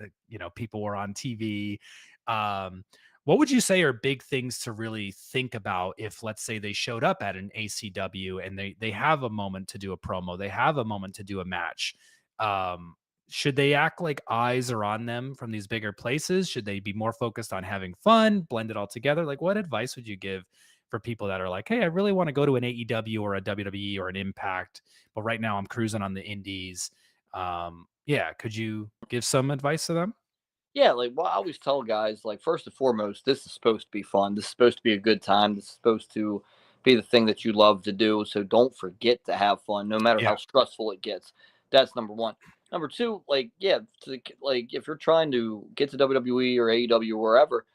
people were on TV. Um, what would you say are big things to really think about if, let's say, they showed up at an ACW and they have a moment to do a promo, they have a moment to do a match? Um, should they act like eyes are on them from these bigger places? Should they be more focused on having fun, blend it all together? Like, what advice would you give for people that are like, hey, I really want to go to an AEW or a WWE or an Impact, but right now I'm cruising on the indies? Yeah, could you give some advice to them? Yeah, like I always tell guys, like first and foremost, this is supposed to be fun. This is supposed to be a good time. This is supposed to be the thing that you love to do. So don't forget to have fun, no matter Yeah, how stressful it gets. That's number one. Number two, like yeah, like if you're trying to get to WWE or AEW or wherever,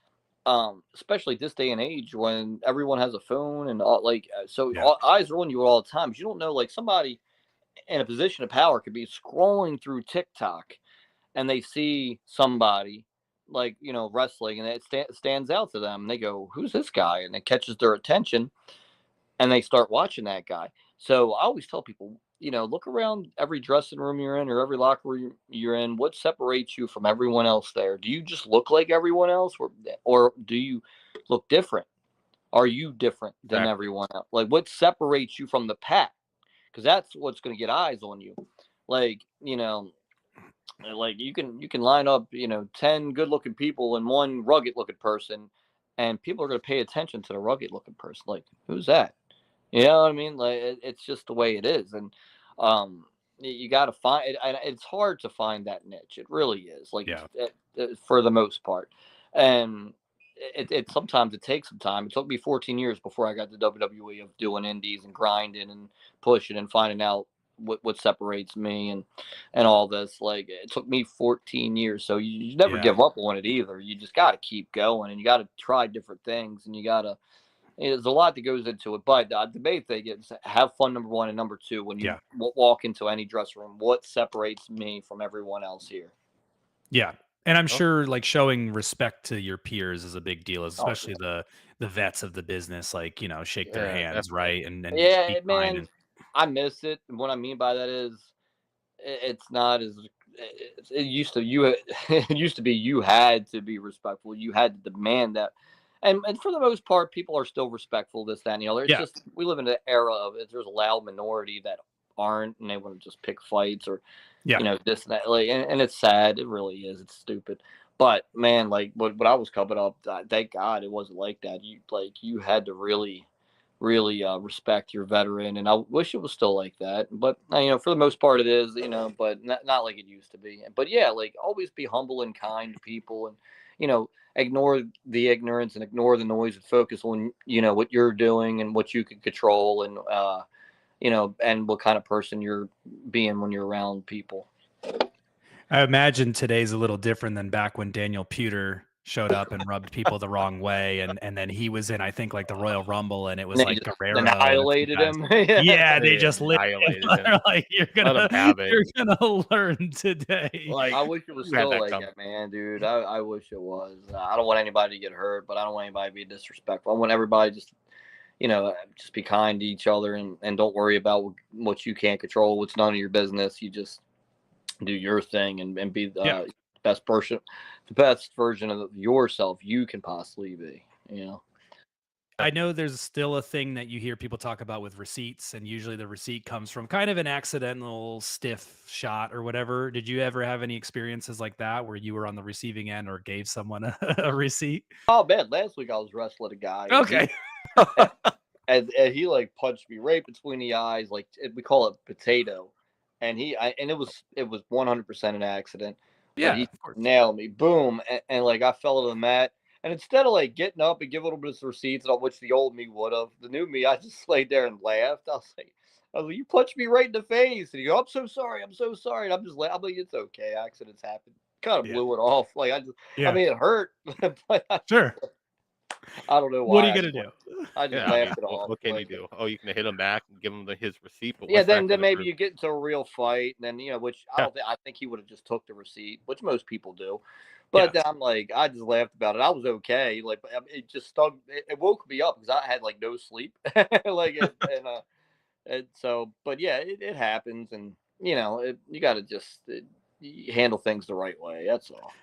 especially this day and age when everyone has a phone and all, like so yeah, all, eyes are on you at all times. You don't know, like somebody in a position of power could be scrolling through TikTok and they see somebody like wrestling and it stands out to them and they go, who's this guy? And it catches their attention and they start watching that guy. So I always tell people, look around every dressing room you're in or every locker room you're in. What separates you from everyone else there? Do you just look like everyone else, or do you look different? Are you different than Exactly. everyone else? Like what separates you from the pack? Because that's what's going to get eyes on you. Like like you can line up 10 good looking people and one rugged looking person, and people are going to pay attention to the rugged looking person. Like, who's that? You know what I mean? Like it's just the way it is. And you got to find it, and it's hard to find that niche. It really is, like yeah, for the most part. And it sometimes it takes some time. It took me 14 years before I got the WWE of doing indies and grinding and pushing and finding out what separates me and all this. Like it took me 14 years, so you never yeah. give up on it either. You just got to keep going, and you got to try different things, and you got to. There's a lot that goes into it, but the main thing is have fun. Number one, and number two, when you Yeah. walk into any dressing room, what separates me from everyone else here? Yeah. And I'm Oh, sure like showing respect to your peers is a big deal, Oh especially the vets of the business, like, shake their yeah, hands, definitely. right? And yeah, be kind. man, And I miss it. And what I mean by that is, it's not as it used to. It used to be you had to be respectful. You had to demand that, and for the most part, people are still respectful. This, that, and the other. It's yeah, just we live in an era of it. There's a loud minority that aren't, and they want to just pick fights or Yeah. this and that. Like, and it's sad. It really is. It's stupid. But man, like what I was coming up, thank God it wasn't like that. You had to really respect your veteran, and I wish it was still like that. But for the most part, it is. But not like it used to be. But yeah, like always be humble and kind to people, and ignore the ignorance and ignore the noise and focus on what you're doing and what you can control, and and what kind of person you're being when you're around people. I imagine today's a little different than back when Daniel Puder showed up and rubbed people the wrong way, and then he was in, I think, like the Royal Rumble, and it was And they like just Guerrero and a few annihilated guys. him. Yeah, they They just lit him. annihilated him. They're like, you're Let gonna him have it. you're gonna learn today. Like, I wish it was who had still that like coming? that, man, dude. I wish it was. I don't want anybody to get hurt, but I don't want anybody to be disrespectful. I want everybody just be kind to each other, and don't worry about what you can't control, what's none of your business. You just do your thing, and be Yeah. the best version of yourself you can possibly be. I know there's still a thing that you hear people talk about with receipts, and usually the receipt comes from kind of an accidental stiff shot or whatever. Did you ever have any experiences like that where you were on the receiving end or gave someone a receipt? Oh man, last week I was wrestling a guy, Okay. and he like punched me right between the eyes, like we call it potato, and it was 100% an accident, but Yeah, he of course. nailed me, boom, and like I fell to the mat, and instead of like getting up and give a little bit of receipts, which the old me would have, the new me, I just laid there and laughed. I was like, you punched me right in the face, and he go, I'm so sorry, and I'm just I'm like, it's okay, accidents happen. Kind of Yeah. blew it off, like I Yeah. mean, it hurt, but Sure. I don't know What are why. you gonna do? I just Yeah, I mean, laughed it off. what can you do? Oh, you can hit him back and give him his receipt, but Yeah, what's that then gonna maybe prove? you get into a real fight, and then which Yeah, I think he would have just took the receipt, which most people do. Yeah. But then I'm like, I just laughed about it. I was okay. Like, it just stung. It woke me up because I had like no sleep. And so, but yeah, it happens, and you got to just you handle things the right way. That's all.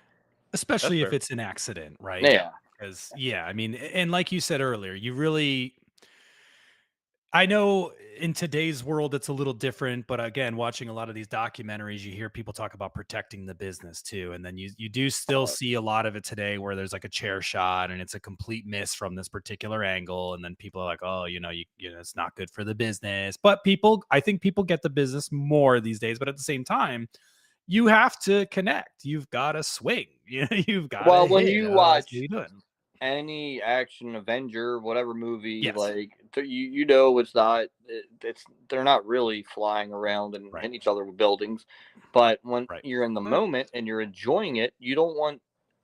that's Especially if fair. it's an accident, right? Yeah, Yeah. Because yeah, I mean, and like you said earlier, you really I know in today's world it's a little different, but again, watching a lot of these documentaries, you hear people talk about protecting the business too. And then you do still see a lot of it today where there's like a chair shot and it's a complete miss from this particular angle. And then people are like, oh, it's not good for the business. But I think people get the business more these days. But at the same time, you have to connect. You've got to swing. You've got to Well, when hit. you What else are watch you doing? any action Avenger, whatever movie, Yes. like it's not. They're not really flying around and Right. hitting each other with buildings, but when Right. you're in the moment and you're enjoying it, you don't want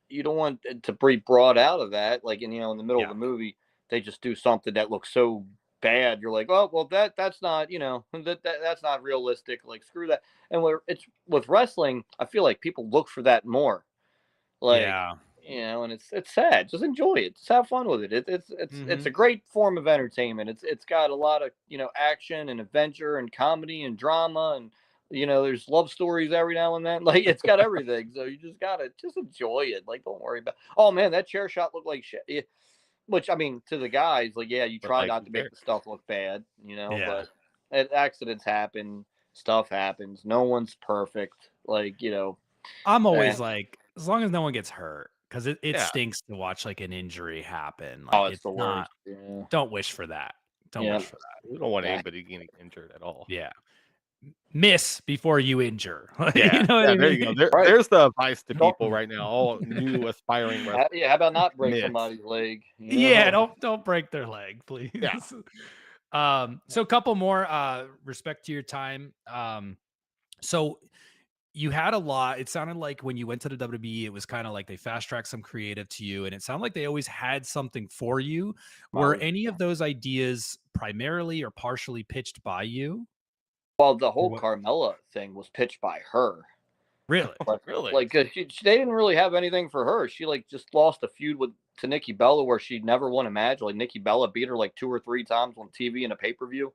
it to be brought out of that. Like in the middle of Yeah. the movie, they just do something that looks so bad. You're like, oh well, that's not that's not realistic. Like screw that. And where it's with wrestling, I feel like people look for that more. Like, Yeah. and it's sad. Just enjoy it. Just have fun with it. It's a Mhm. great form of entertainment. It's got a lot of action and adventure and comedy and drama, and there's love stories every now and then. Like it's got everything. So you just gotta just enjoy it. Like don't worry about. Oh man, that chair shot looked like shit. Yeah. Which I mean, to the guys, like yeah, you but try like, not who to make cares? the stuff look bad, Yeah. but accidents happen. Stuff happens. No one's perfect. Like I'm eh, always like, as long as no one gets hurt, because it Yeah. stinks to watch like an injury happen. oh, Like it's it's the not. worst. Yeah. Don't wish for that. Don't Yeah. wish for that. We don't want Yeah. anybody getting injured at all. Yeah. Miss before you injure. You Yeah, know what yeah, I there you go. mean? Right. There's the advice to Don't people right now, all new aspiring wrestlers. Yeah, how about not break Miss. somebody's leg? Yeah. Don't break their leg, please. Yeah. So a couple more. Respect to your time. So you had a lot. It sounded like when you went to the WWE, it was kind of like they fast tracked some creative to you, and it sounded like they always had something for you. Were Always. any of those ideas primarily or partially pitched by you? Well, the Or whole what? Carmella thing was pitched by her. Really? Really? They didn't really have anything for her. She like just lost a feud to Nikki Bella where she never won a match. Like Nikki Bella beat her like 2 or 3 times on TV in a pay-per-view.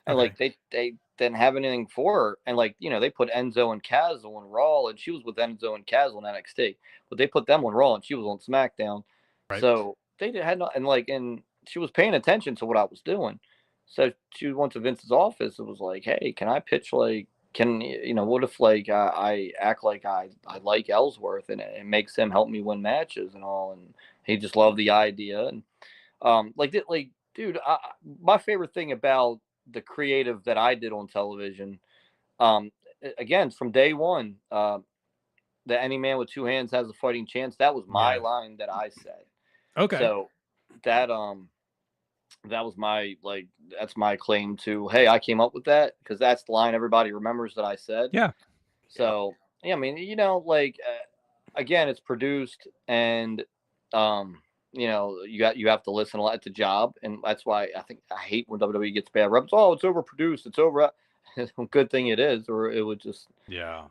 And Okay. like they didn't have anything for her. And like, they put Enzo and Kaz on Raw, and she was with Enzo and Kaz on NXT. But they put them on Raw and she was on SmackDown. Right. So they had no, and she was paying attention to what I was doing. So she went to Vince's office and was like, "Hey, can I pitch like? What if like I act like I like Ellsworth and it makes him help me win matches and all?" And he just loved the idea. And dude, my favorite thing about the creative that I did on television, um, again from day one, that any man with two hands has a fighting chance. That was my Yeah. line that I said. Okay. So that that was my that's my claim to, hey, I came up with that because that's the line everybody remembers that I said. Yeah. So yeah, I mean, again, it's produced and you have to listen a lot. It's a job, and that's why I hate when WWE gets bad reps. Oh, it's overproduced. It's over. Good thing it is, or it would just Yeah.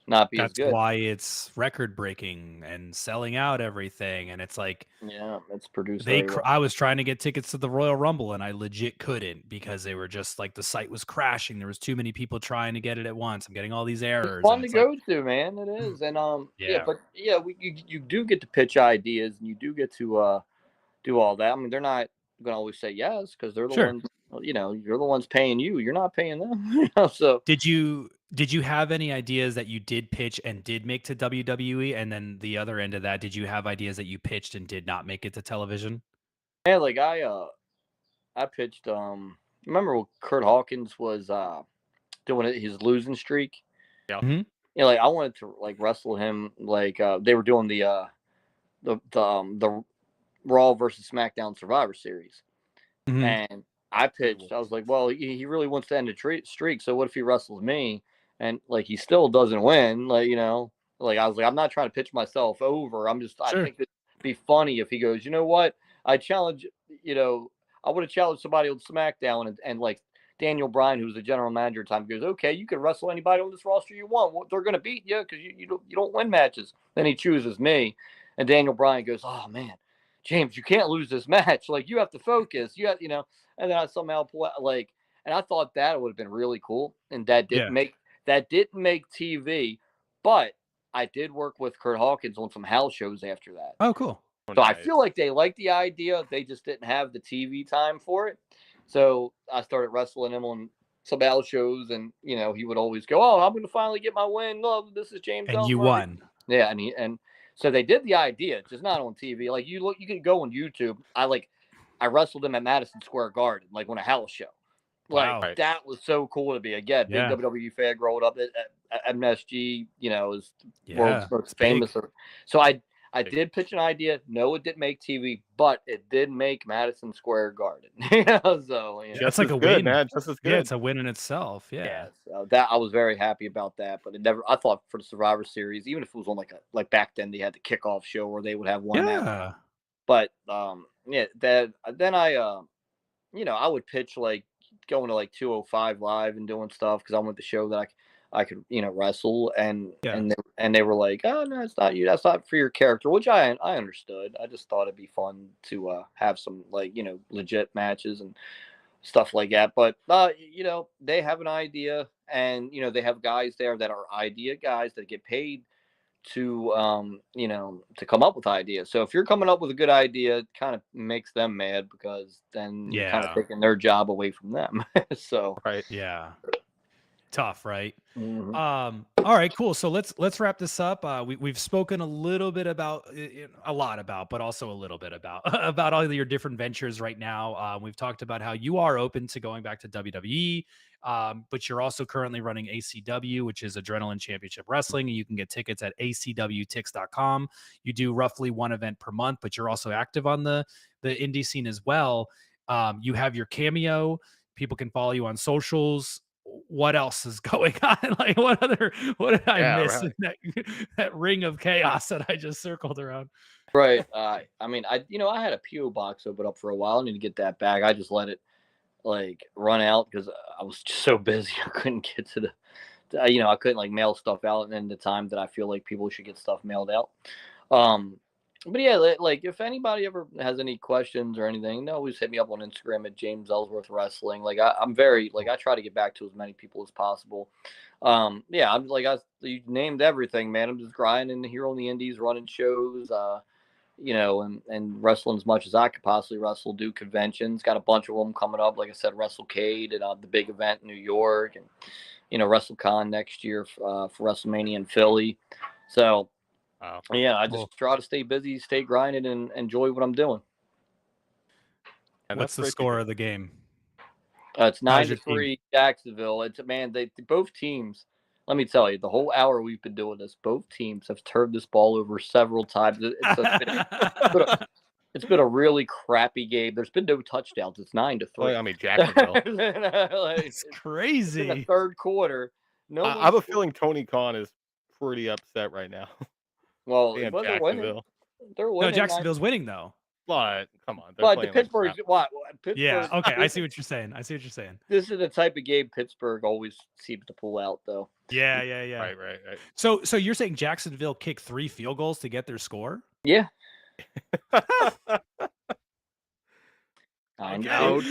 not be as That's good. why it's record breaking and selling out everything. And it's like, Yeah, it's produced very well. I was trying to get tickets to the Royal Rumble and I legit couldn't because they were just like the site was crashing. There was too many people trying to get it at once. I'm getting all these It's errors, fun and to it's like, go to, man. It is, and yeah, but yeah, you do get to pitch ideas, and you do get to do all that. I mean, they're not going to always say yes because they're the sure. ones. You're the ones paying you. You're not paying them. So Did you have any ideas that you did pitch and did make to WWE? And then the other end of that, did you have ideas that you pitched and did not make it to television? yeah, like I pitched. Remember when Kurt Hawkins was doing his losing streak? Yeah. Mhm. Like I wanted to like wrestle him. Like they were doing the Raw versus SmackDown Survivor Series. Mhm. And I pitched. I was like, well, he really wants to end the streak. So what if he wrestles me and like he still doesn't win? Like I was like, I'm not trying to pitch myself over. I Sure. think it'd be funny if he goes, you know what? I challenge, you know, I would have challenged somebody on SmackDown and like Daniel Bryan, who's the general manager at the time, goes, okay, you can wrestle anybody on this roster you want. Well, they're going to beat you because you don't win matches. Then he chooses me. And Daniel Bryan goes, oh, man. James, you can't lose this match. Like you have to focus. And then I somehow pull out and I thought that would have been really cool. And Yeah. that didn't make TV, but I did work with Kurt Hawkins on some house shows after that. Oh, cool. Oh, So I nice. feel like they liked the idea. They just didn't have the TV time for it. So I started wrestling him on some house shows, and he would always go, "Oh, I'm going to finally get my win. No, this is James And you Ellsworth." won. Yeah, and so they did the idea, just not on TV. Like you can go on YouTube. I wrestled him at Madison Square Garden, like on a house show. Like Wow. Right. that was so cool to be. Again, big Yeah. WWE fan growing up at MSG. Is world's Yeah. most It's big. famous. So I did pitch an idea. No, it didn't make TV, but it did make Madison Square Garden. So Yeah, Just it's like as a good, win. man. Just as Yeah, good. it's a win in itself. Yeah. yeah, so that I was very happy about that. But it never. I thought for the Survivor Series, even if it was on like back then, they had the kickoff show where they would have one match. Yeah. But yeah, that then I would pitch like going to like 205 live and doing stuff because I wanted to show that I could wrestle Yeah. and they were like, oh no, it's not you, that's not for your character, which I understood. I just thought it'd be fun to have some legit matches and stuff like that. But they have an idea, and they have guys there that are idea guys that get paid to come up with ideas. So if you're coming up with a good idea, it kind of makes them mad because then you're kind of Yeah. taking their job away from them. So Right. Yeah. Tough, right? mhm. All right, cool. So let's wrap this up. We've spoken a little bit about a lot about, but also a little bit about about all of your different ventures right now. We've talked about how you are open to going back to WWE, but you're also currently running ACW, which is Adrenaline Championship Wrestling. And you can get tickets at acwtix.com. You do roughly one event per month, but you're also active on the indie scene as well. You have your Cameo. People can follow you on socials. What else is going on? Like what did I Yeah. miss Right. in that ring of chaos that I just circled around? Right. I mean, I had a PO box open up for a while. I need to get that back. I just let it like run out because I was just so busy. I couldn't get to I couldn't like mail stuff out in the time that I feel like people should get stuff mailed out. Um, but yeah, like if anybody ever has any questions or anything, they always hit me up on Instagram at James Ellsworth Wrestling. Like I'm very like I try to get back to as many people as possible. Yeah, you named everything, man. I'm just grinding here on the indies, running shows, and wrestling as much as I could possibly wrestle, do conventions. Got a bunch of them coming up. Like I said, WrestleCade and the big event in New York, and WrestleCon next year for WrestleMania in Philly. So Wow. yeah, I Cool. just try to stay busy, stay grinding, and enjoy what I'm doing. And What's that's the great to score hear. of the game? It's How's nine to your team? three Jacksonville. It's man, they both teams. Let me tell you, the whole hour we've been doing this, both teams have turned this ball over several times. It's been a really crappy game. There's been no touchdowns. It's 9-3. Well, I mean, Jacksonville. Like, It's it's in the crazy. third quarter. No I one have a scored. feeling Tony Khan is pretty upset right now. Well, Damn they're winning. Jacksonville. They're No, winning. Jacksonville's winning though. But come on, they're But the playing like Pittsburgh's crap. what? Yeah. Pittsburgh. Okay. I see what you're saying. This is the type of game Pittsburgh always seems to pull out, though. Yeah. Yeah. Yeah. Right. So you're saying Jacksonville kicked 3 field goals to get their score? Yeah. Okay. Ouch.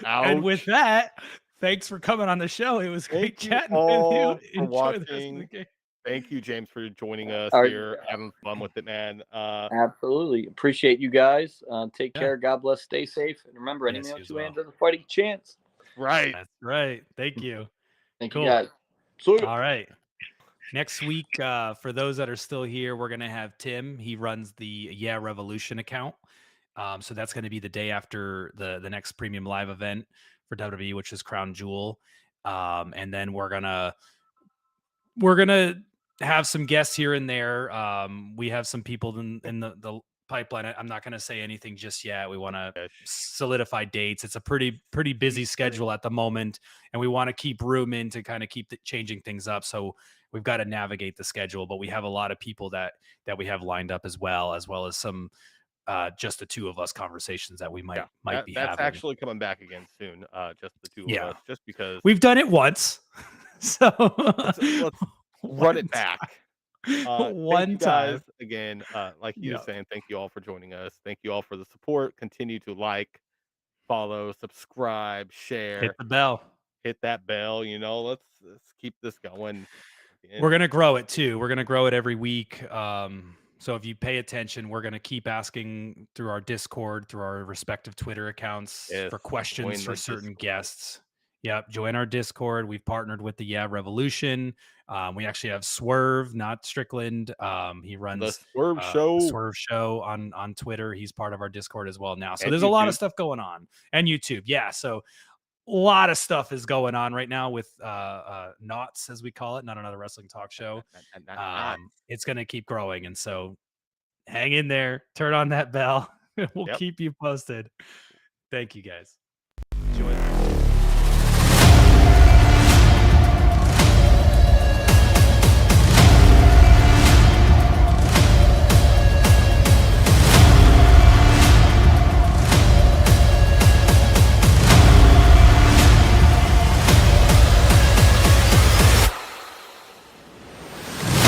And with Ouch. that, thanks for coming on the show. It was great Thank you chatting with all you. for Enjoy the rest of the watching. game. Thank you, James, for joining us All right. here, having fun with it, man. Absolutely. Appreciate you guys. Take Yeah. care. God bless. Stay safe. And remember, any Yes, nail you as two well. hands has a fighting chance. Right. That's right. Thank you. Thank Cool. you, guys. See ya. All right. Next week, for those that are still here, we're going to have Tim. He runs the Yeah Revolution account. So that's going to be the day after the next premium live event for WWE, which is Crown Jewel. And then we're gonna have some guests here and there. We have some people in the pipeline. I'm not going to say anything just yet. We want to solidify dates. It's a pretty busy schedule at the moment, and we want to keep room in to kind of keep changing things up. So we've got to navigate the schedule, but we have a lot of people that we have lined up as well as some just the two of us conversations that we might be that's having. actually coming back again soon. Just the two of us, just because we've done it once. So let's run it back. Thank you guys again. Like you were saying, thank you all for joining us. Thank you all for the support. Continue to like, follow, subscribe, share, hit the bell. Hit that bell. Let's keep this going. We're gonna grow it too. We're gonna grow it every week. So if you pay attention, we're gonna keep asking through our Discord, through our respective Twitter accounts for questions for certain guests. Yep, join our Discord. We've partnered with the Yeah Revolution. We actually have Swerve, not Strickland. He runs the Swerve Show. Swerve Show on Twitter. He's part of our Discord as well now. So And there's YouTube. a lot of stuff going on, and YouTube. Yeah, so a lot of stuff is going on right now with NAWTS, as we call it, Not Another Wrestling Talk Show. It's going to keep growing, and so hang in there, turn on that bell. We'll keep you posted. Thank you, guys.